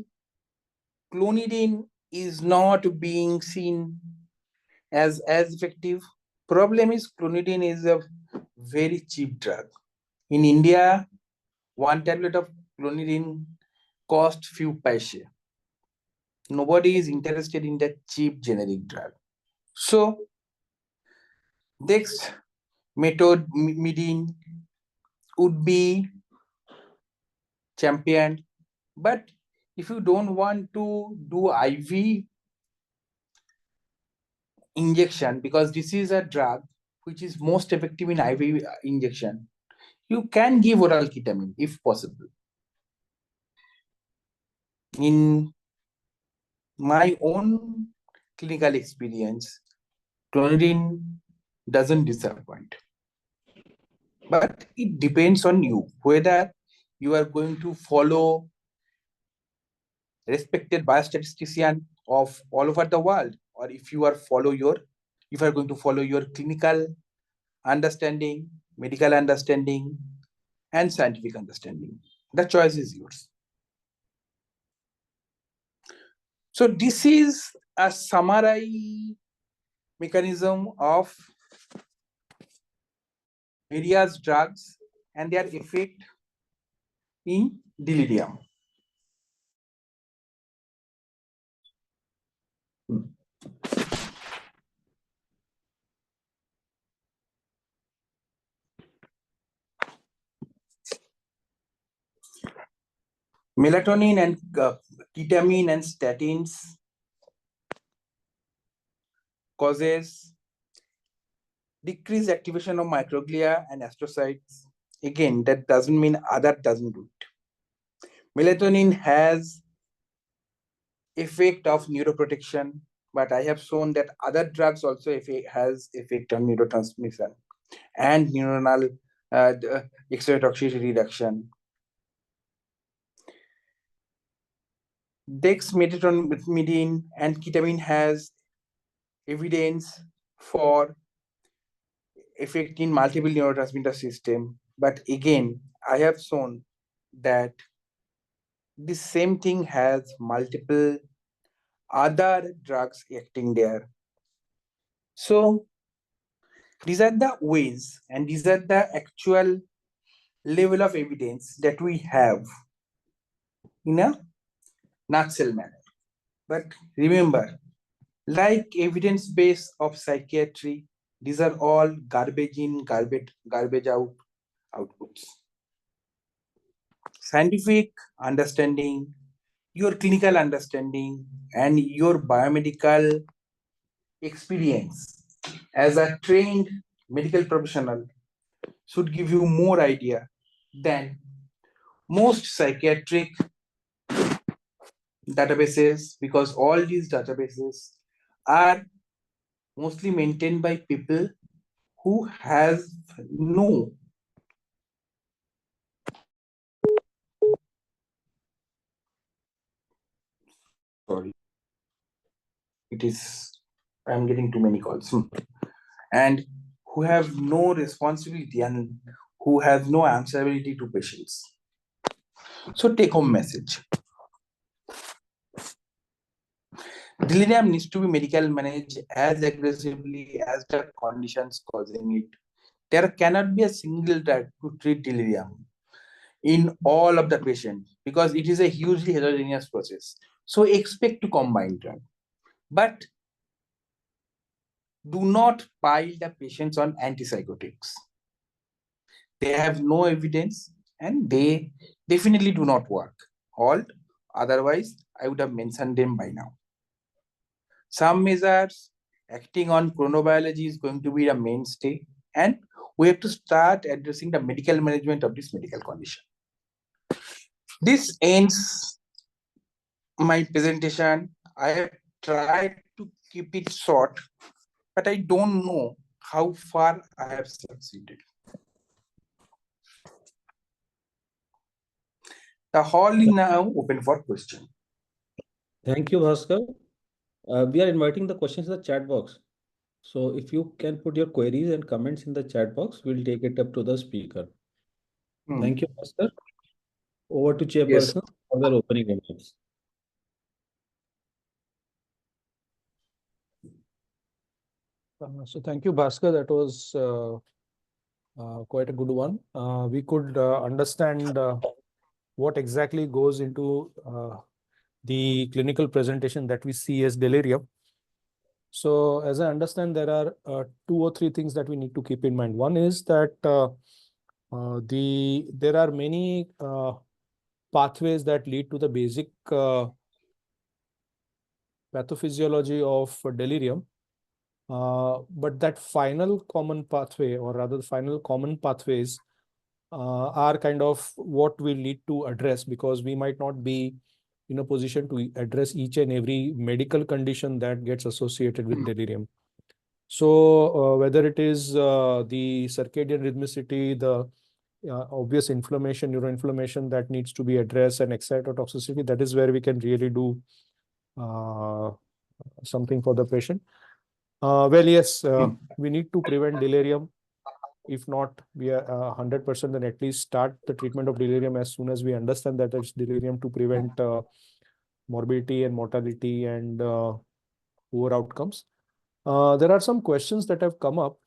clonidine is not being seen as effective? Problem is clonidine is a very cheap drug. In India, one tablet of clonidine costs few paise. Nobody is interested in that cheap generic drug. So dexmedetomidine would be championed, but if you don't want to do IV injection, because this is a drug which is most effective in IV injection, you can give oral ketamine if possible. In my own clinical experience, clonidine doesn't disappoint. But it depends on you whether you are going to follow respected biostatistician of all over the world, or if you are going to follow your clinical understanding, medical understanding, and scientific understanding. The choice is yours. So this is a summary mechanism of various drugs and their effect in delirium. Melatonin and ketamine and statins causes decreased activation of microglia and astrocytes. Again, that doesn't mean other doesn't do it. Melatonin has effect of neuroprotection, but I have shown that other drugs also has effect on neurotransmission and neuronal excitotoxicity reduction. Dexmedetomidine and ketamine has evidence for effect in multiple neurotransmitter system, but again, I have shown that this same thing has multiple other drugs acting there. So these are the ways and these are the actual level of evidence that we have in a nutshell manner. But remember, like evidence base of psychiatry, these are all garbage in, garbage out outputs. Scientific understanding, your clinical understanding, and your biomedical experience as a trained medical professional should give you more idea than most psychiatric databases, because all these databases are mostly maintained by people who has no sorry, it is, I'm getting too many calls, and who have no responsibility and who have no answerability to patients. So take home message. Delirium needs to be medical managed as aggressively as the conditions causing it. There cannot be a single drug to treat delirium in all of the patients because it is a hugely heterogeneous process. So expect to combine drug, but do not pile the patients on antipsychotics. They have no evidence and they definitely do not work. Halt, otherwise I would have mentioned them by now. Some measures acting on chronobiology is going to be a mainstay, and we have to start addressing the medical management of this medical condition. This ends my presentation. I have tried to keep it short, but I don't know how far I have succeeded. The hall is now open for question. Thank you, Bhaskar. We are inviting the questions in the chat box. So if you can put your queries and comments in the chat box, we'll take it up to the speaker. Thank you, Bhaskar. Over to Chairperson for their opening remarks. So thank you, Bhaskar. That was quite a good one. We could understand what exactly goes into the clinical presentation that we see as delirium. So as I understand, there are 2 or 3 things that we need to keep in mind. One is that there are many pathways that lead to the basic pathophysiology of delirium. But that final common pathway, or rather the final common pathways, are kind of what we need to address, because we might not be in a position to address each and every medical condition that gets associated with delirium. So whether it is the circadian rhythmicity, the obvious inflammation, neuroinflammation that needs to be addressed, and excitotoxicity, that is where we can really do something for the patient. Well, yes, we need to prevent delirium. If not, we are 100%, then at least start the treatment of delirium as soon as we understand that it's delirium, to prevent morbidity and mortality and poor outcomes. There are some questions that have come up,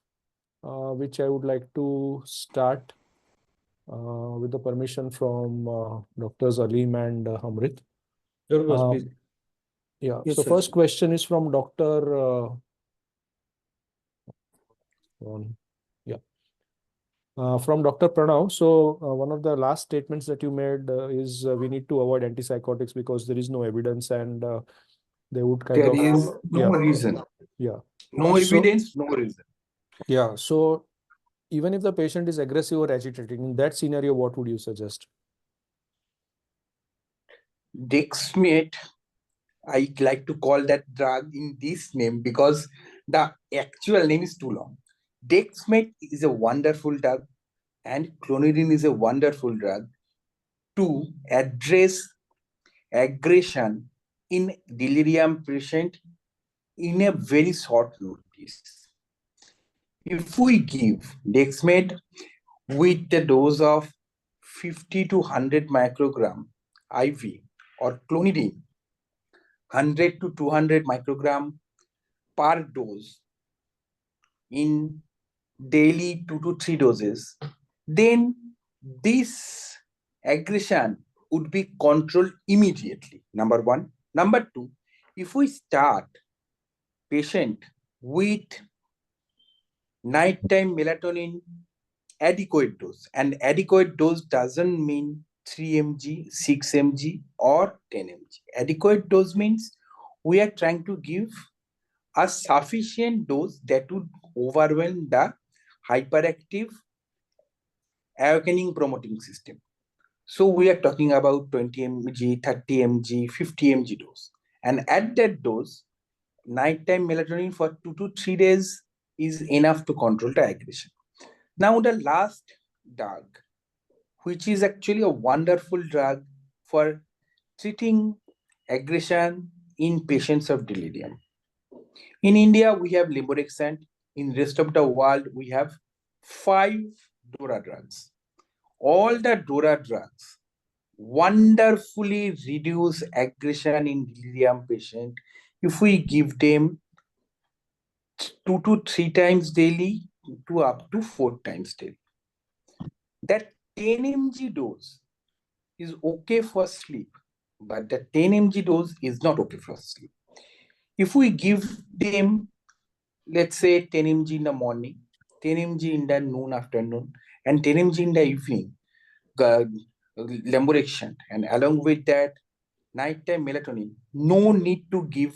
which I would like to start with the permission from Drs. Aleem and Amrit. Sure, boss, please. Yeah, Yes, so sir. first question is from Dr. From Dr. Pranav. So one of the last statements that you made is we need to avoid antipsychotics because there is no evidence, and they would kind There of is no reason. Yeah. No So- evidence, no reason. Yeah. So even if the patient is aggressive or agitated, in that scenario, what would you suggest? Dexmate, I like to call that drug in this name because the actual name is too long. Dexmate is a wonderful drug, and clonidine is a wonderful drug to address aggression in delirium patient in a very short notice. If we give Dexmate with the dose of 50 to 100 microgram IV, or clonidine 100 to 200 microgram per dose in daily 2 to 3 doses, then this aggression would be controlled immediately. Number one. Number two, if we start patient with nighttime melatonin adequate dose, and adequate dose doesn't mean 3 mg, 6 mg, or 10 mg. Adequate dose means we are trying to give a sufficient dose that would overwhelm the hyperactive awakening promoting system. So we are talking about 20 mg, 30 mg, 50 mg dose. And at that dose, nighttime melatonin for 2 to 3 days is enough to control the aggression. Now the last drug, which is actually a wonderful drug for treating aggression in patients of delirium. In India, we have lemborexant. In rest of the world, we have 5 DORA drugs. All the DORA drugs wonderfully reduce aggression in delirium patient if we give them 2 to 3 times daily to up to 4 times daily. That 10 mg dose is okay for sleep, but the 10 mg dose is not okay for sleep. If we give them, let's say 10 mg in the morning, 10 mg in the noon afternoon and 10 mg in the evening, lemborexant, and along with that, nighttime melatonin. No need to give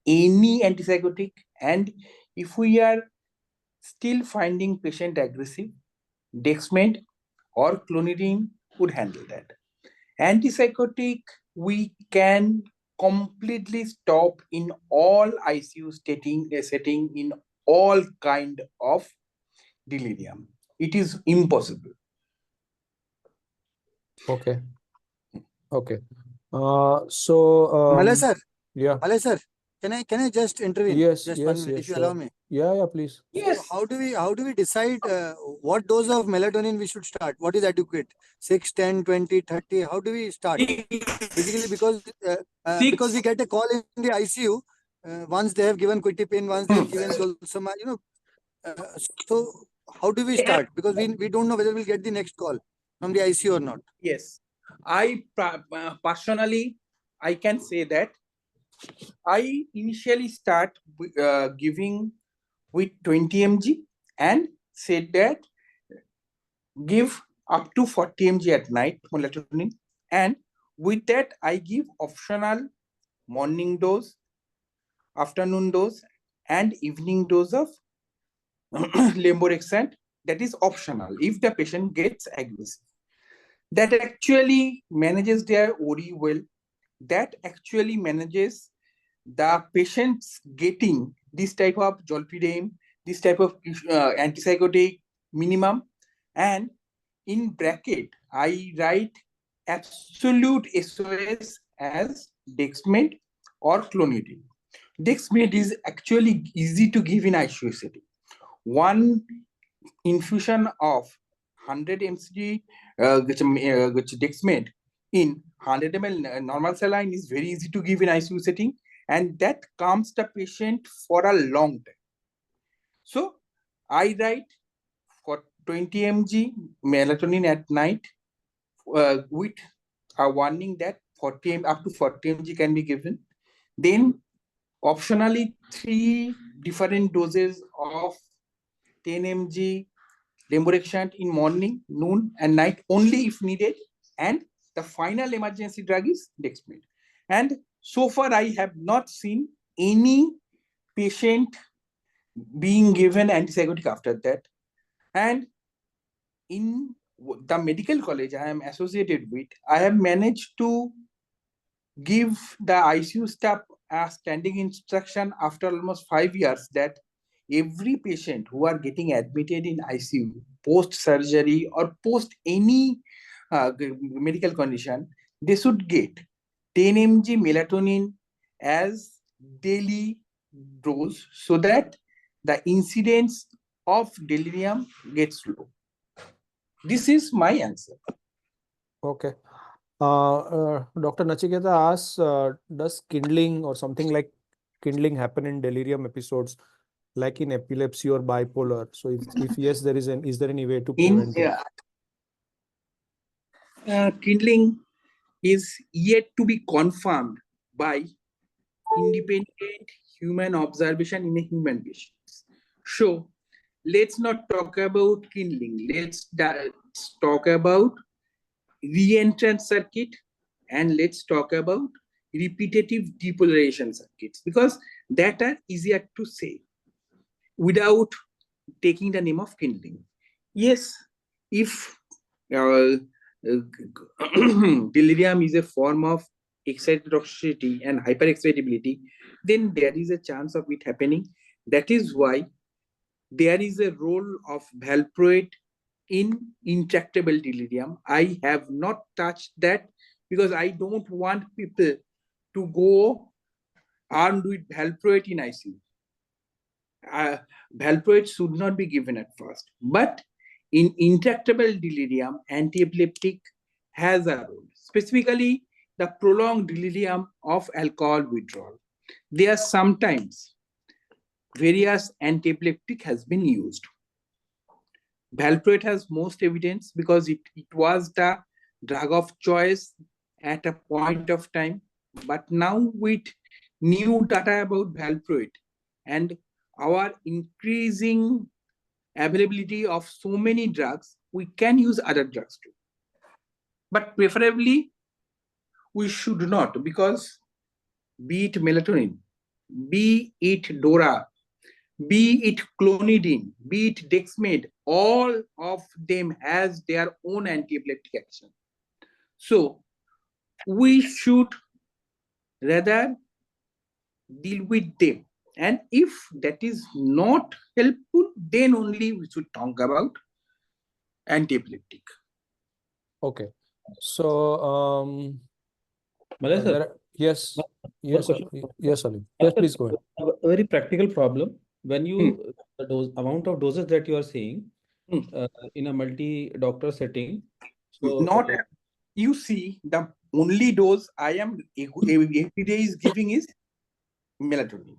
any antipsychotic. And if we are still finding patient aggressive, dexmed or clonidine would handle that. Antipsychotic, we can completely stop in all ICU setting in all kind of delirium. It is impossible. Okay. Okay. So Malay sir, yeah. Malay sir, can I just intervene? Yes, Just yes, 1 minute, yes, if you sure. allow me. Yeah, please. Yes. So how do we decide what dose of melatonin we should start? What is adequate? 6, 10, 20, 30? How do we start? Basically, because we get a call in the ICU. Once they have given quitipin, once they have given dulsama, so how do we start? Because we don't know whether we'll get the next call from the ICU or not. Yes, I personally, I can say that I initially start giving with 20 mg and said that give up to 40 mg at night melatonin, and with that I give optional morning dose, afternoon dose, and evening dose of lemborexant. That is optional if the patient gets aggressive. That actually manages their OD well. That actually manages the patients getting this type of zolpidem, this type of antipsychotic minimum, and in bracket I write absolute SOS as dexmed or clonidine. Dexmed is actually easy to give in ICU setting. One infusion of 100 mcg dexmed in 100 ml normal saline is very easy to give in ICU setting, and that calms the patient for a long time. So I write for 20 mg melatonin at night with a warning that 40 up to 40 mg can be given. Then optionally 3 different doses of 10 mg lemborexant in morning, noon, and night only if needed. And the final emergency drug is dexmed. And so far, I have not seen any patient being given antipsychotic after that. And in the medical college I am associated with, I have managed to give the ICU staff a standing instruction after almost 5 years that every patient who are getting admitted in ICU post surgery or post any medical condition, they should get 10 mg melatonin as daily dose so that the incidence of delirium gets low. This is my answer. Okay. Dr. Nachiketa asks, does kindling or something like kindling happen in delirium episodes, like in epilepsy or bipolar? So if yes, is there any way to prevent it? Kindling is yet to be confirmed by independent human observation in a human patients. So let's not talk about kindling. Let's talk about re-entrant circuit, and let's talk about repetitive depolarization circuits, because that are easier to say without taking the name of kindling. Yes, if delirium is a form of excitotoxicity and hyperexcitability, then there is a chance of it happening. That is why there is a role of valproate in intractable delirium. I have not touched that because I don't want people to go armed with valproate in ICU. Valproate should not be given at first, but in intractable delirium, antiepileptic has a role, specifically the prolonged delirium of alcohol withdrawal. There are sometimes various antiepileptic has been used. Valproate has most evidence because it was the drug of choice at a point of time. But now with new data about valproate and our increasing availability of so many drugs, we can use other drugs too. But preferably, we should not, because be it melatonin, be it DORA, be it clonidine, be it dexmed, all of them has their own anti-epileptic action. So we should rather deal with them. And if that is not helpful, then only we should talk about anti-epileptic. Okay. So, Malay sir, yes, one yes, question. yes, Ali. Yes, please go ahead. A very practical problem. When you the amount of doses that you are saying in a multi-doctor setting, so Not you see, the only dose I am every day is giving is melatonin.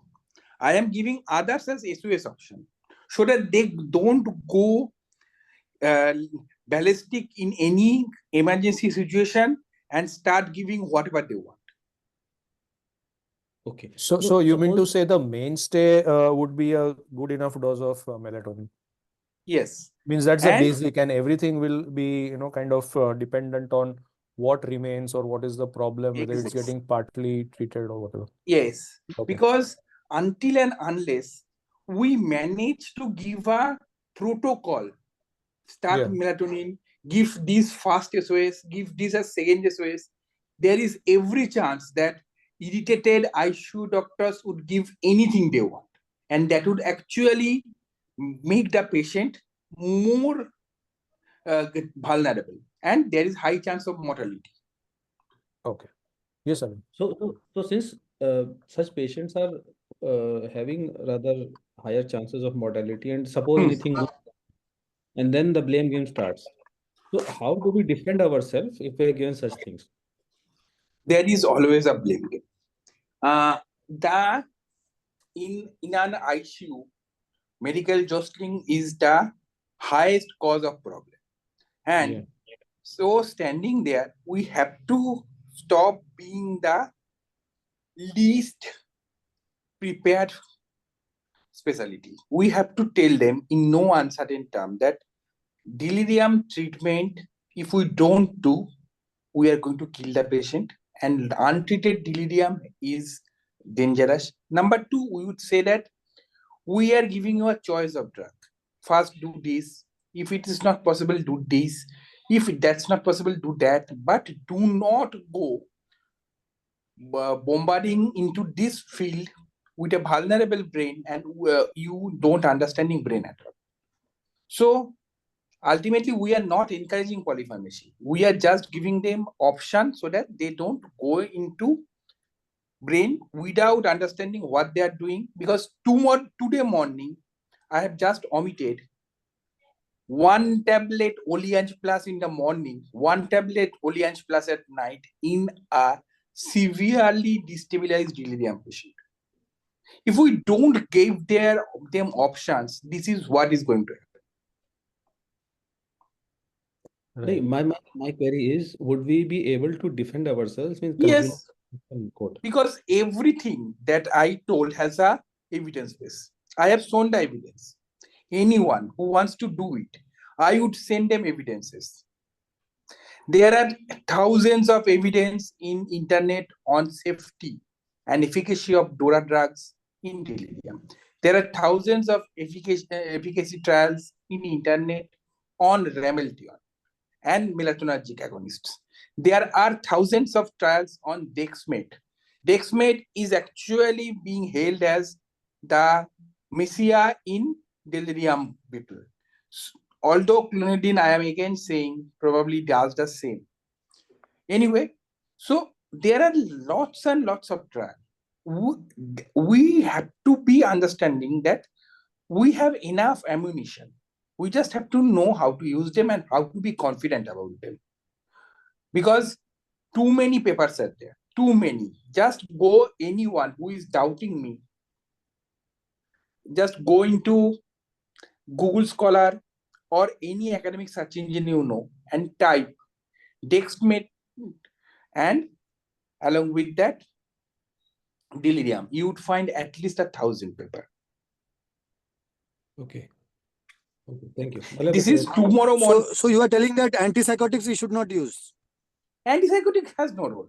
I am giving others as SOS option so that they don't go ballistic in any emergency situation and start giving whatever they want. okay. So you mean to say the mainstay would be a good enough dose of melatonin? Yes. Means that's the And basic, and everything will be, kind of dependent on what remains or what is the problem, whether it's getting partly treated or whatever. yes, Okay. because until and unless we manage to give a protocol, start melatonin, give this first SOS, give this as second SOS, there is every chance that irritated ICU doctors would give anything they want. And that would actually make the patient more vulnerable. And there is high chance of mortality. Okay. Yes, sir. So since such patients are having rather higher chances of mortality, and suppose anything goes, and then the blame game starts. So how do we defend ourselves if we are given such things? There is always a blame game. In an ICU, medical jostling is the highest cause of problem. And so standing there, we have to stop being the least prepared specialty. We have to tell them in no uncertain term that delirium treatment, if we don't do, we are going to kill the patient, and untreated delirium is dangerous. Number two, we would say that we are giving you a choice of drug. First, do this. If it is not possible, do this. If that's not possible, do that. But do not go bombarding into this field with a vulnerable brain and you don't understanding brain at all. So ultimately, we are not encouraging polypharmacy. We are just giving them options so that they don't go into brain without understanding what they are doing. Because today morning, I have just omitted 1 tablet Oleange Plus in the morning, 1 tablet Oleange Plus at night in a severely destabilized delirium patient. If we don't give them options, this is what is going to happen. Right. My query is, would we be able to defend ourselves? Yes, because everything that I told has a evidence base. I have shown the evidence. Anyone who wants to do it, I would send them evidences. There are thousands of evidence in internet on safety and efficacy of DORA drugs in delirium. There are thousands of efficacy trials in internet on Rameltion and melatonergic agonists. There are thousands of trials on dexmed. Dexmed is actually being hailed as the messiah in delirium people. Although clonidine, I am again saying, probably does the same. Anyway, so there are lots and lots of trials. We have to be understanding that we have enough ammunition. We just have to know how to use them and how to be confident about them. Because too many papers are there, too many. Just go, anyone who is doubting me, just go into Google Scholar or any academic search engine you know and type dexmed, and along with that delirium, you would find at least 1,000 papers. Okay. Okay, thank you. This is tomorrow morning. So you are telling that antipsychotics we should not use. Antipsychotic has no role.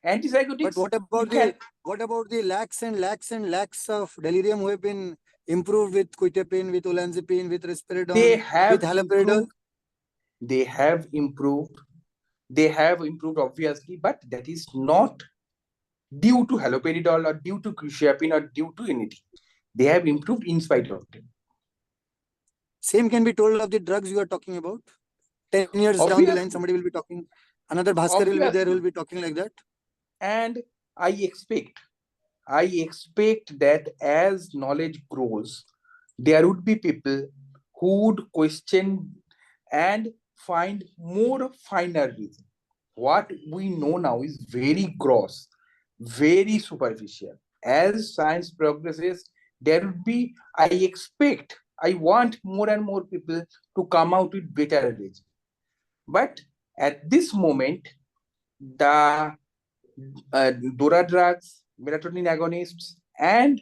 Antipsychotics. But what about the lakhs and lakhs and lakhs of delirium who have been improved with quetiapine, with olanzapine, with risperidone, with haloperidol? They have improved. They have improved, obviously, but that is not due to haloperidol or due to quetiapine or due to anything. They have improved in spite of them. Same can be told of the drugs you are talking about. 10 years down the line, somebody will be talking. Another Bhaskar will be there, who will be talking like that. And I expect that as knowledge grows, there would be people who would question and find more finer reason. What we know now is very gross, very superficial. As science progresses, there would be, I want more and more people to come out with better reason. But at this moment, the DORA drugs, melatonin agonists, and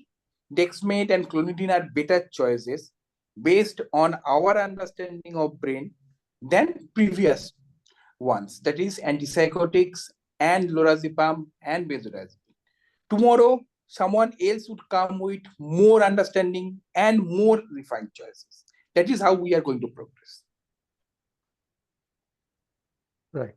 dexamate and clonidine are better choices based on our understanding of brain than previous ones, that is antipsychotics and lorazepam and benzodiazepine. Tomorrow, someone else would come with more understanding and more refined choices. That is how we are going to progress. Right.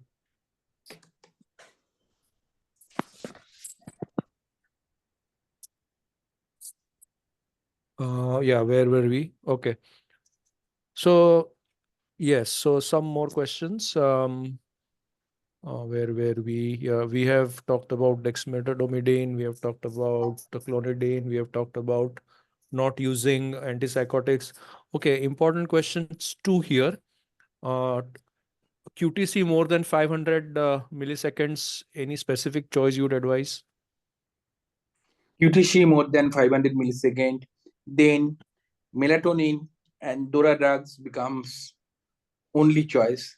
Yeah, where were we? Okay. So, yes, so some more questions. Where were we? We have talked about dexmedetomidine, we have talked about the clonidine, we have talked about not using antipsychotics. Okay, important questions two here. QTC more than 500 milliseconds, any specific choice you would advise? QTC more than 500 millisecond, then melatonin and DORA drugs becomes only choice.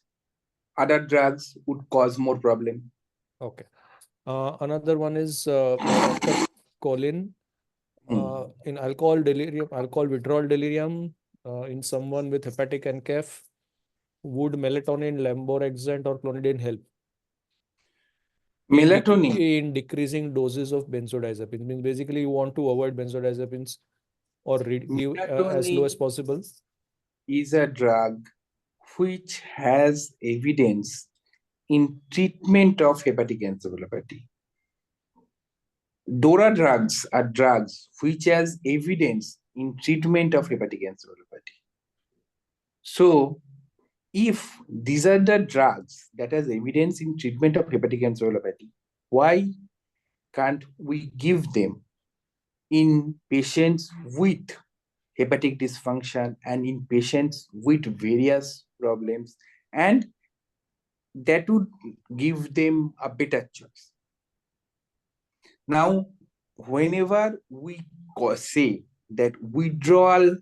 Other drugs would cause more problem. Okay. Another one is choline in alcohol withdrawal delirium in someone with hepatic NCAF. Would melatonin, lamborexant, or clonidine help? Melatonin in decreasing doses of benzodiazepines. Means basically you want to avoid benzodiazepines or give as low as possible. Is a drug which has evidence in treatment of hepatic encephalopathy. DORA drugs are drugs which has evidence in treatment of hepatic encephalopathy. So, if these are the drugs that has evidence in treatment of hepatic encephalopathy, why can't we give them in patients with hepatic dysfunction and in patients with various problems, and that would give them a better choice. Now, whenever we say that withdrawal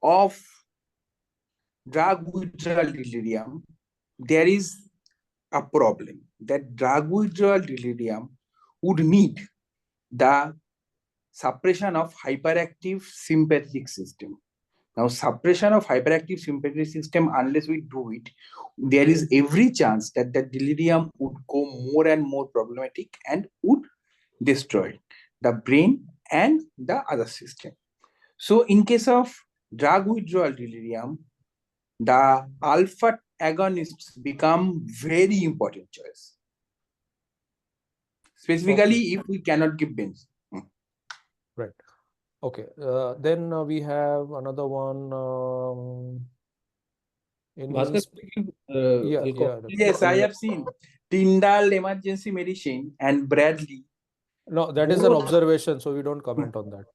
of drug withdrawal delirium, there is a problem. That drug withdrawal delirium would need the suppression of hyperactive sympathetic system. Now, suppression of hyperactive sympathetic system, unless we do it, there is every chance that the delirium would go more and more problematic and would destroy the brain and the other system. So, in case of drug withdrawal delirium, the alpha agonists become very important choice. Specifically, if we cannot give benzo. Right. Okay. Then we have another one. Yes, I have seen Tyndall emergency medicine and Bradley. No, that is an observation, so we don't comment on that.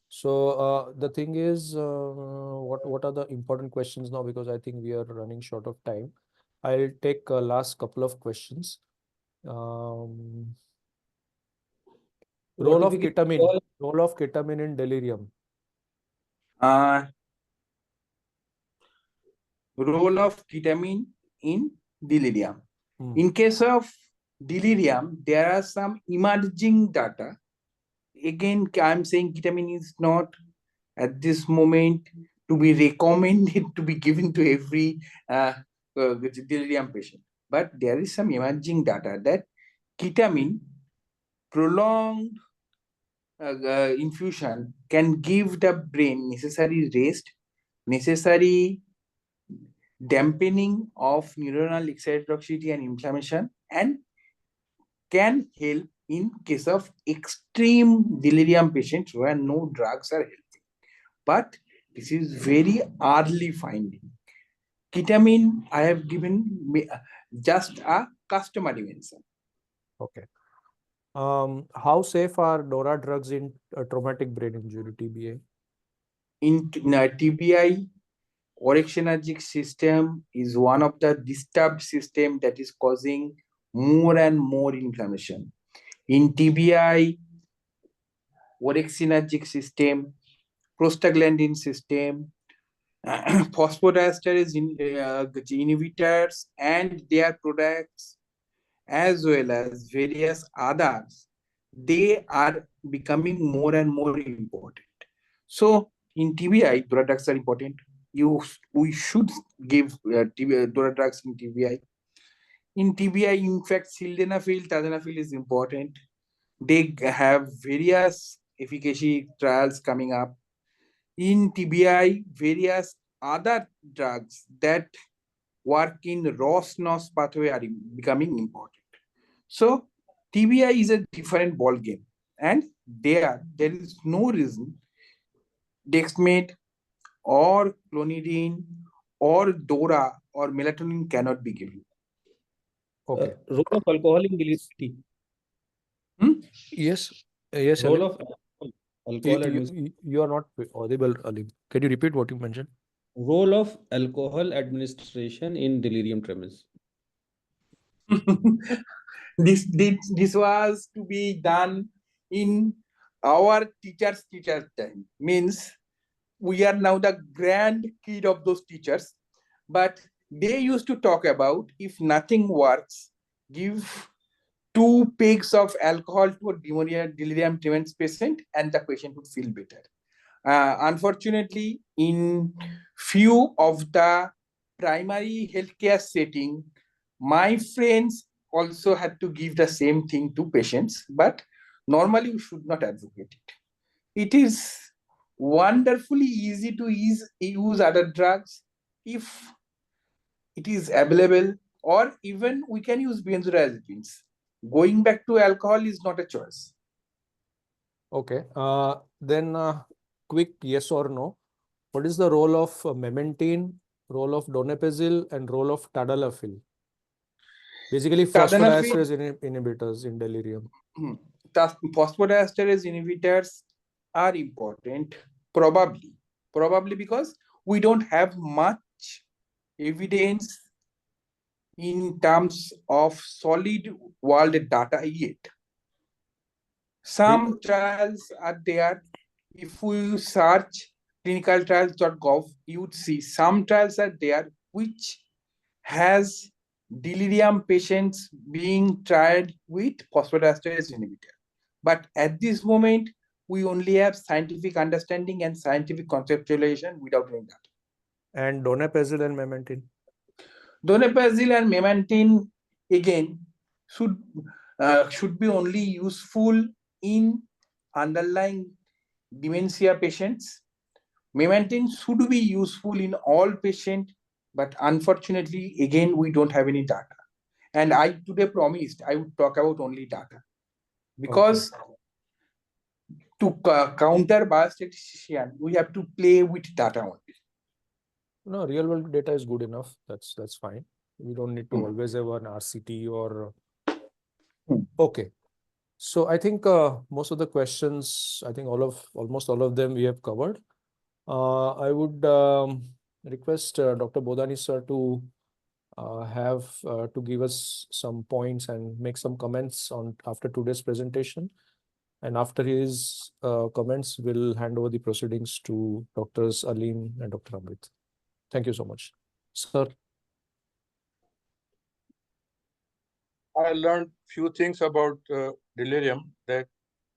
So the thing is, what are the important questions now? Because I think we are running short of time. I'll take last couple of questions. Role of ketamine in delirium. Role of ketamine in delirium. In case of delirium, there are some emerging data. Again, I'm saying ketamine is not at this moment to be recommended to be given to every delirium patient. But there is some emerging data that ketamine prolonged infusion can give the brain necessary rest, necessary dampening of neuronal excitatoxicity and inflammation, and can help in case of extreme delirium patients where no drugs are helping. But this is very early finding. Ketamine, I have given just a customary mention. Okay. How safe are DORA drugs in traumatic brain injury, TBI? In TBI, orexinergic system is one of the disturbed system that is causing more and more inflammation. In TBI, orexinergic system, prostaglandin system, phosphodiesterase inhibitors and their products, as well as various others, they are becoming more and more important. So in TBI, drugs are important. We should give drugs in TBI. In TBI, in fact, sildenafil, tadalafil is important. They have various efficacy trials coming up. In TBI, various other drugs that work in ROS-NOS pathway are becoming important. So TBI is a different ball game, and there is no reason dexamethasone or clonidine or DORA or melatonin cannot be given. Okay. Role of alcohol in delirium. Yes. Yes, Role Alim. of alcohol administration. You are not audible, Alim. Can you repeat what you mentioned? Role of alcohol administration in delirium tremens. This was to be done in our teacher's time. Means we are now the grand kid of those teachers, but they used to talk about if nothing works, give 2 pegs of alcohol to a delirium tremens patient and the patient would feel better. Unfortunately, in few of the primary healthcare setting, my friends also had to give the same thing to patients, but normally we should not advocate it. It is wonderfully easy to use other drugs if it is available, or even we can use benzodiazepines. Going back to alcohol is not a choice. Okay. Then quick yes or no. What is the role of memantine, role of donepezil, and role of tadalafil? Basically, phosphodiesterase inhibitors in delirium. The phosphodiesterase inhibitors are important, probably because we don't have much evidence in terms of solid world data yet. Some trials are there. If we search clinicaltrials.gov, you would see some trials are there which has delirium patients being tried with phosphodiesterase inhibitor. But at this moment, we only have scientific understanding and scientific conceptualization without any data. And donepezil and memantine? Donepezil and memantine, again, should be only useful in underlying dementia patients. Memantine should be useful in all patients, but unfortunately, again, we don't have any data. And I today promised I would talk about only data, because to counter biostatistician, we have to play with data only. No, real world data is good enough. That's fine. We don't need to always have an RCT or. Okay. So I think most of the questions, I think almost all of them we have covered. I would request Dr. Bodani sir to to give us some points and make some comments on after today's presentation. And after his comments, we'll hand over the proceedings to Drs. Alim and Dr. Amrit. Thank you so much. Sir. I learned few things about delirium, that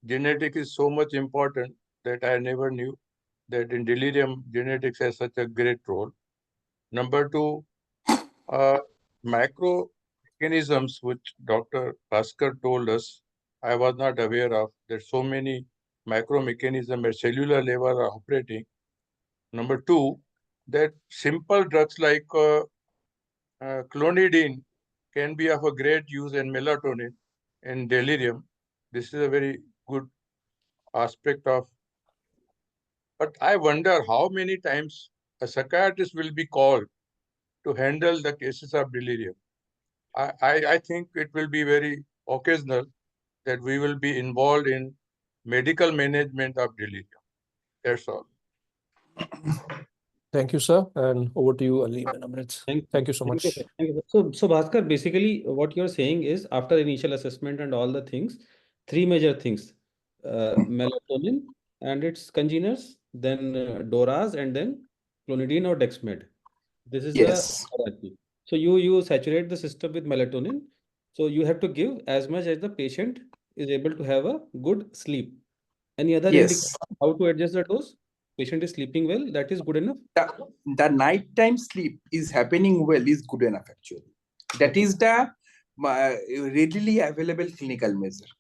genetic is so much important that I never knew. that in delirium, genetics has such a great role. Number two, macro mechanisms which Dr. Bhaskar told us, I was not aware of. There's so many macro mechanisms at cellular level are operating. Number two, that simple drugs like clonidine can be of a great use in melatonin in delirium. This is a very good aspect of. But I wonder how many times a psychiatrist will be called to handle the cases of delirium. I think it will be very occasional that we will be involved in medical management of delirium. That's all. Thank you, sir. And over to you, Aleem and Amrit. Thank you so much. sir. Thank you, sir. So Bhaskar, basically what you're saying is after initial assessment and all the things, three major things, melatonin and its congeners, then DORAs, and then clonidine or dexmed. This is Yes. the therapy. So you saturate the system with melatonin. So you have to give as much as the patient is able to have a good sleep. Any other indication Yes. how to adjust the dose? Patient is sleeping well, that is good enough. The nighttime sleep is happening well is good enough actually. That Okay. is the readily available clinical measure.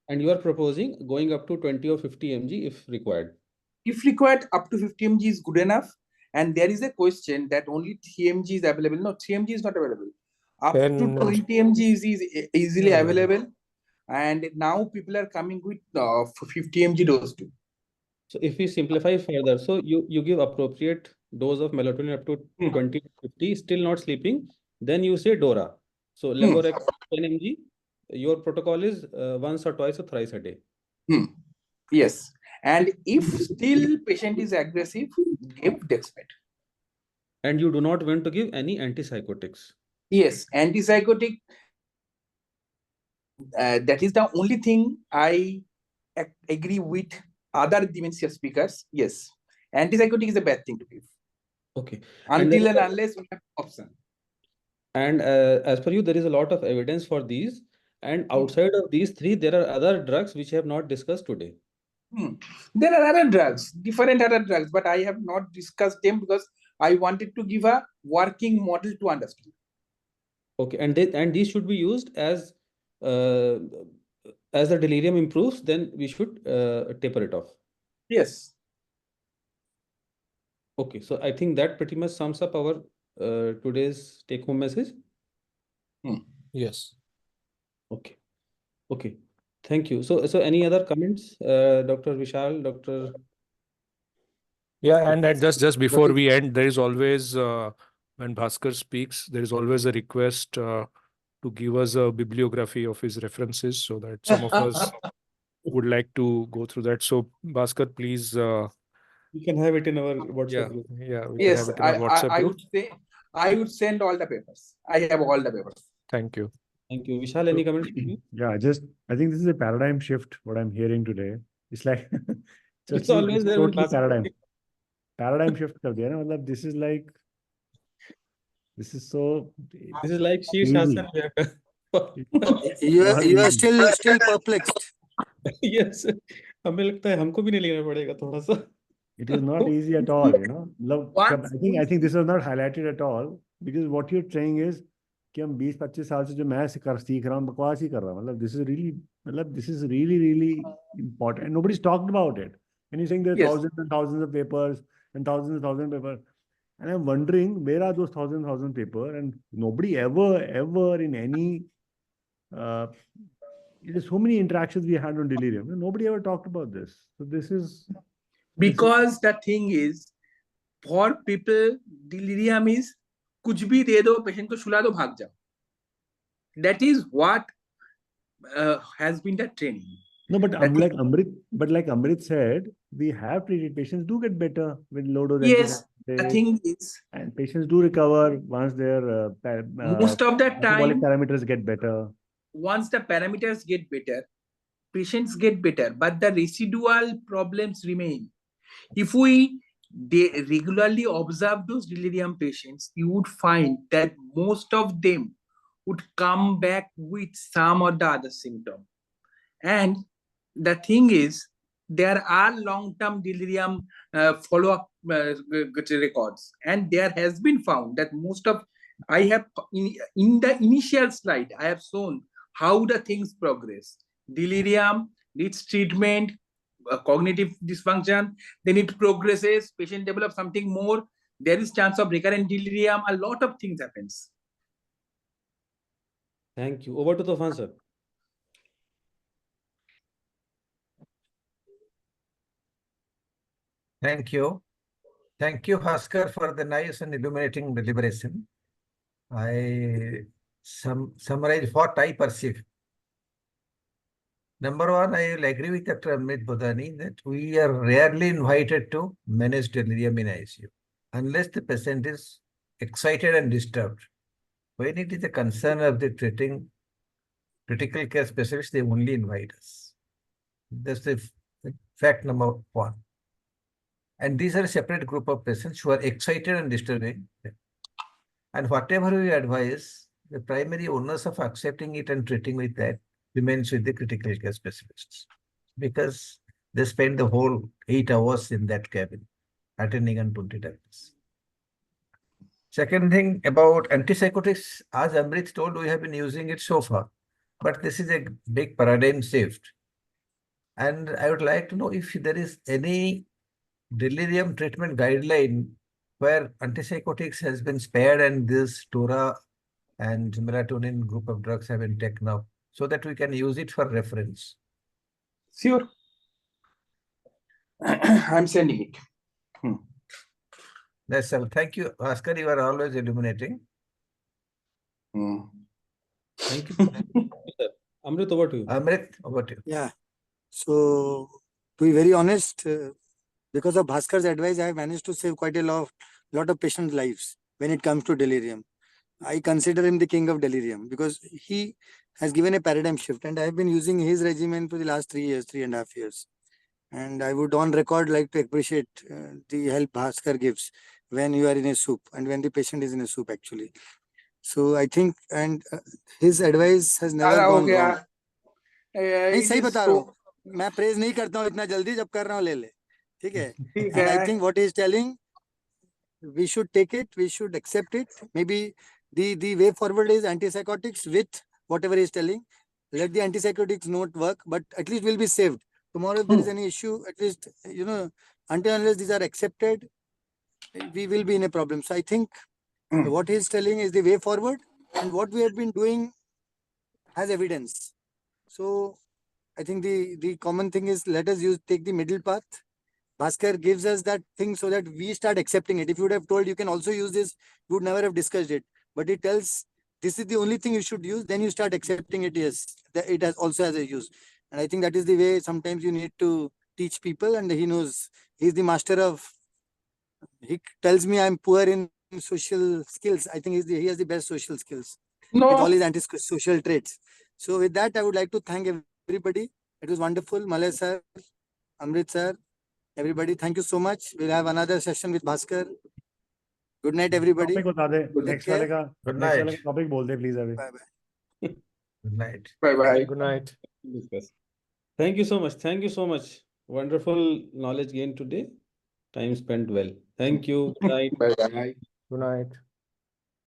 And you are proposing going up to 20 or 50 mg if required. If required, up to 50 mg is good enough. And there is a question that only 3 mg is available. No, 3 mg is not available. Up to 20 mg is easily available. And now people are coming with 50 mg dose too. So if we simplify further, so you give appropriate dose of melatonin up to 20 to 50, still not sleeping, then you say DORA. So Levorex 10 mg, your protocol is once or twice or thrice a day. Yes. And if still patient is aggressive, give dexmed. And you do not want to give any antipsychotics. Yes, antipsychotic. That is the only thing I agree with other dementia speakers. Yes, antipsychotic is a bad thing to give. Okay. Until and unless we have option. And as per you, there is a lot of evidence for these. And outside of these three, there are other drugs which I have not discussed today. There are other drugs, different other drugs, but I have not discussed them because I wanted to give a working model to understand. Okay, and these should be used as the delirium improves, then we should taper it off. Yes. Okay, so I think that pretty much sums up our today's take-home message. Yes. Okay. Okay. Thank you. So any other comments, Dr. Vishal, Dr. Yeah, and just before we end, there is always when Bhaskar speaks, there is always a request to give us a bibliography of his references so that some of us would like to go through that. So Bhaskar, please. We can have it in our WhatsApp group. Yeah, we can have it in our WhatsApp I group. would say I would send all the papers. I have all the papers. Thank you. Thank you. Vishal, any comments from you? Yeah, I think this is a paradigm shift, what I'm hearing today. It's like, It's always there with totally paradigm shift kar diya na, matlab this is like, this is so This is like Shir easy. Shasan. You are still perplexed. Yes. हमें लगता है हमको भी नहीं लेना पड़ेगा थोड़ा सा. It is not easy at all, you know. I think this was not highlighted at all because what you're saying is कि हम 20-25 साल से जो मैं सीख रहा हूँ बकवास ही कर रहा हूँ. मतलब this is really important and nobody's talked about it. And you're saying there are thousands and thousands of papers and thousands of papers. And I'm wondering where are those thousand papers, and nobody ever in any there's so many interactions we had on delirium. Nobody ever talked about this. So this is because the thing is, for people, delirium is कुछ भी दे दो, patient को सुला दो, भाग जाओ. That is what has been the training. No, but like Amrit said, we have treated patients do get better with low dose. Yes, the thing is, and patients do recover once their most of the time parameters get better. Once the parameters get better, patients get better, but the residual problems remain. If we regularly observe those delirium patients, you would find that most of them would come back with some or the other symptom. And the thing is, there are long-term delirium follow-up records, and there has been found that most of I have in the initial slide I have shown how the things progress. Delirium needs treatment, cognitive dysfunction, then it progresses, patient develops something more, there is chance of recurrent delirium, a lot of things happens. Thank you. Over to Tufan, sir. Thank you. Thank you, Bhaskar, for the nice and illuminating deliberation. I summarize what I perceive. Number one, I will agree with Dr. Amit Bodhani that we are rarely invited to manage delirium in ICU unless the patient is excited and disturbed. When it is a concern of the treating critical care specialist, they only invite us. That's the fact number one. And these are a separate group of patients who are excited and disturbing. And whatever we advise, the primary onus of accepting it and treating with that remains with the critical care specialists, because they spend the whole 8 hours in that cabin, attending on 20 tablets. Second thing about antipsychotics, as Amrit told, we have been using it so far, but this is a big paradigm shift. And I would like to know if there is any delirium treatment guideline where antipsychotics has been spared and this Tora and melatonin group of drugs have been taken up, so that we can use it for reference. Sure. I'm sending it. That's all. Thank you, Bhaskar. You are always illuminating. Thank you. Sir. Amrit, over to you. Amrit, over to you. Yeah. So, to be very honest, because of Bhaskar's advice, I have managed to save quite a lot of patients' lives when it comes to delirium. I consider him the king of delirium because he has given a paradigm shift, and I have been using his regimen for the last 3 years, 3.5 years. And I would on record like to appreciate the help Bhaskar gives when you are in a soup and when the patient is in a soup actually. So I think, and his advice has never gone wrong. नहीं सही बता रहा हूँ, मैं praise नहीं करता हूँ इतना जल्दी, जब कर रहा हूँ ले ले, ठीक है? And I think what he is telling, we should take it, we should accept it. Maybe the way forward is antipsychotics with whatever he is telling. Let the antipsychotics not work, but at least we'll be saved. Tomorrow, if there is any issue, at least, until unless these are accepted, we will be in a problem. So I think what he is telling is the way forward, and what we have been doing has evidence. So I think the common thing is, let us take the middle path. Bhaskar gives us that thing so that we start accepting it. If you would have told you can also use this, we would never have discussed it. But it tells this is the only thing you should use, then you start accepting it. Yes, that it also has a use. And I think that is the way sometimes you need to teach people, and he knows. He's the master of, he tells me I'm poor in social skills. I think he has the best social skills with all his antisocial traits. So with that, I would like to thank everybody. It was wonderful. Malay sir, Amrit sir, everybody, thank you so much. We'll have another session with Bhaskar. Good night, everybody. Topic बता दे. Next वाले का. Good Next वाले night. का topic बोल दे please अभी. Bye bye. Good night. Bye. Good night. Discuss. Thank you so much. Thank you so much. Wonderful knowledge gained today. Time spent well. Thank you. Good night. Bye. Good night.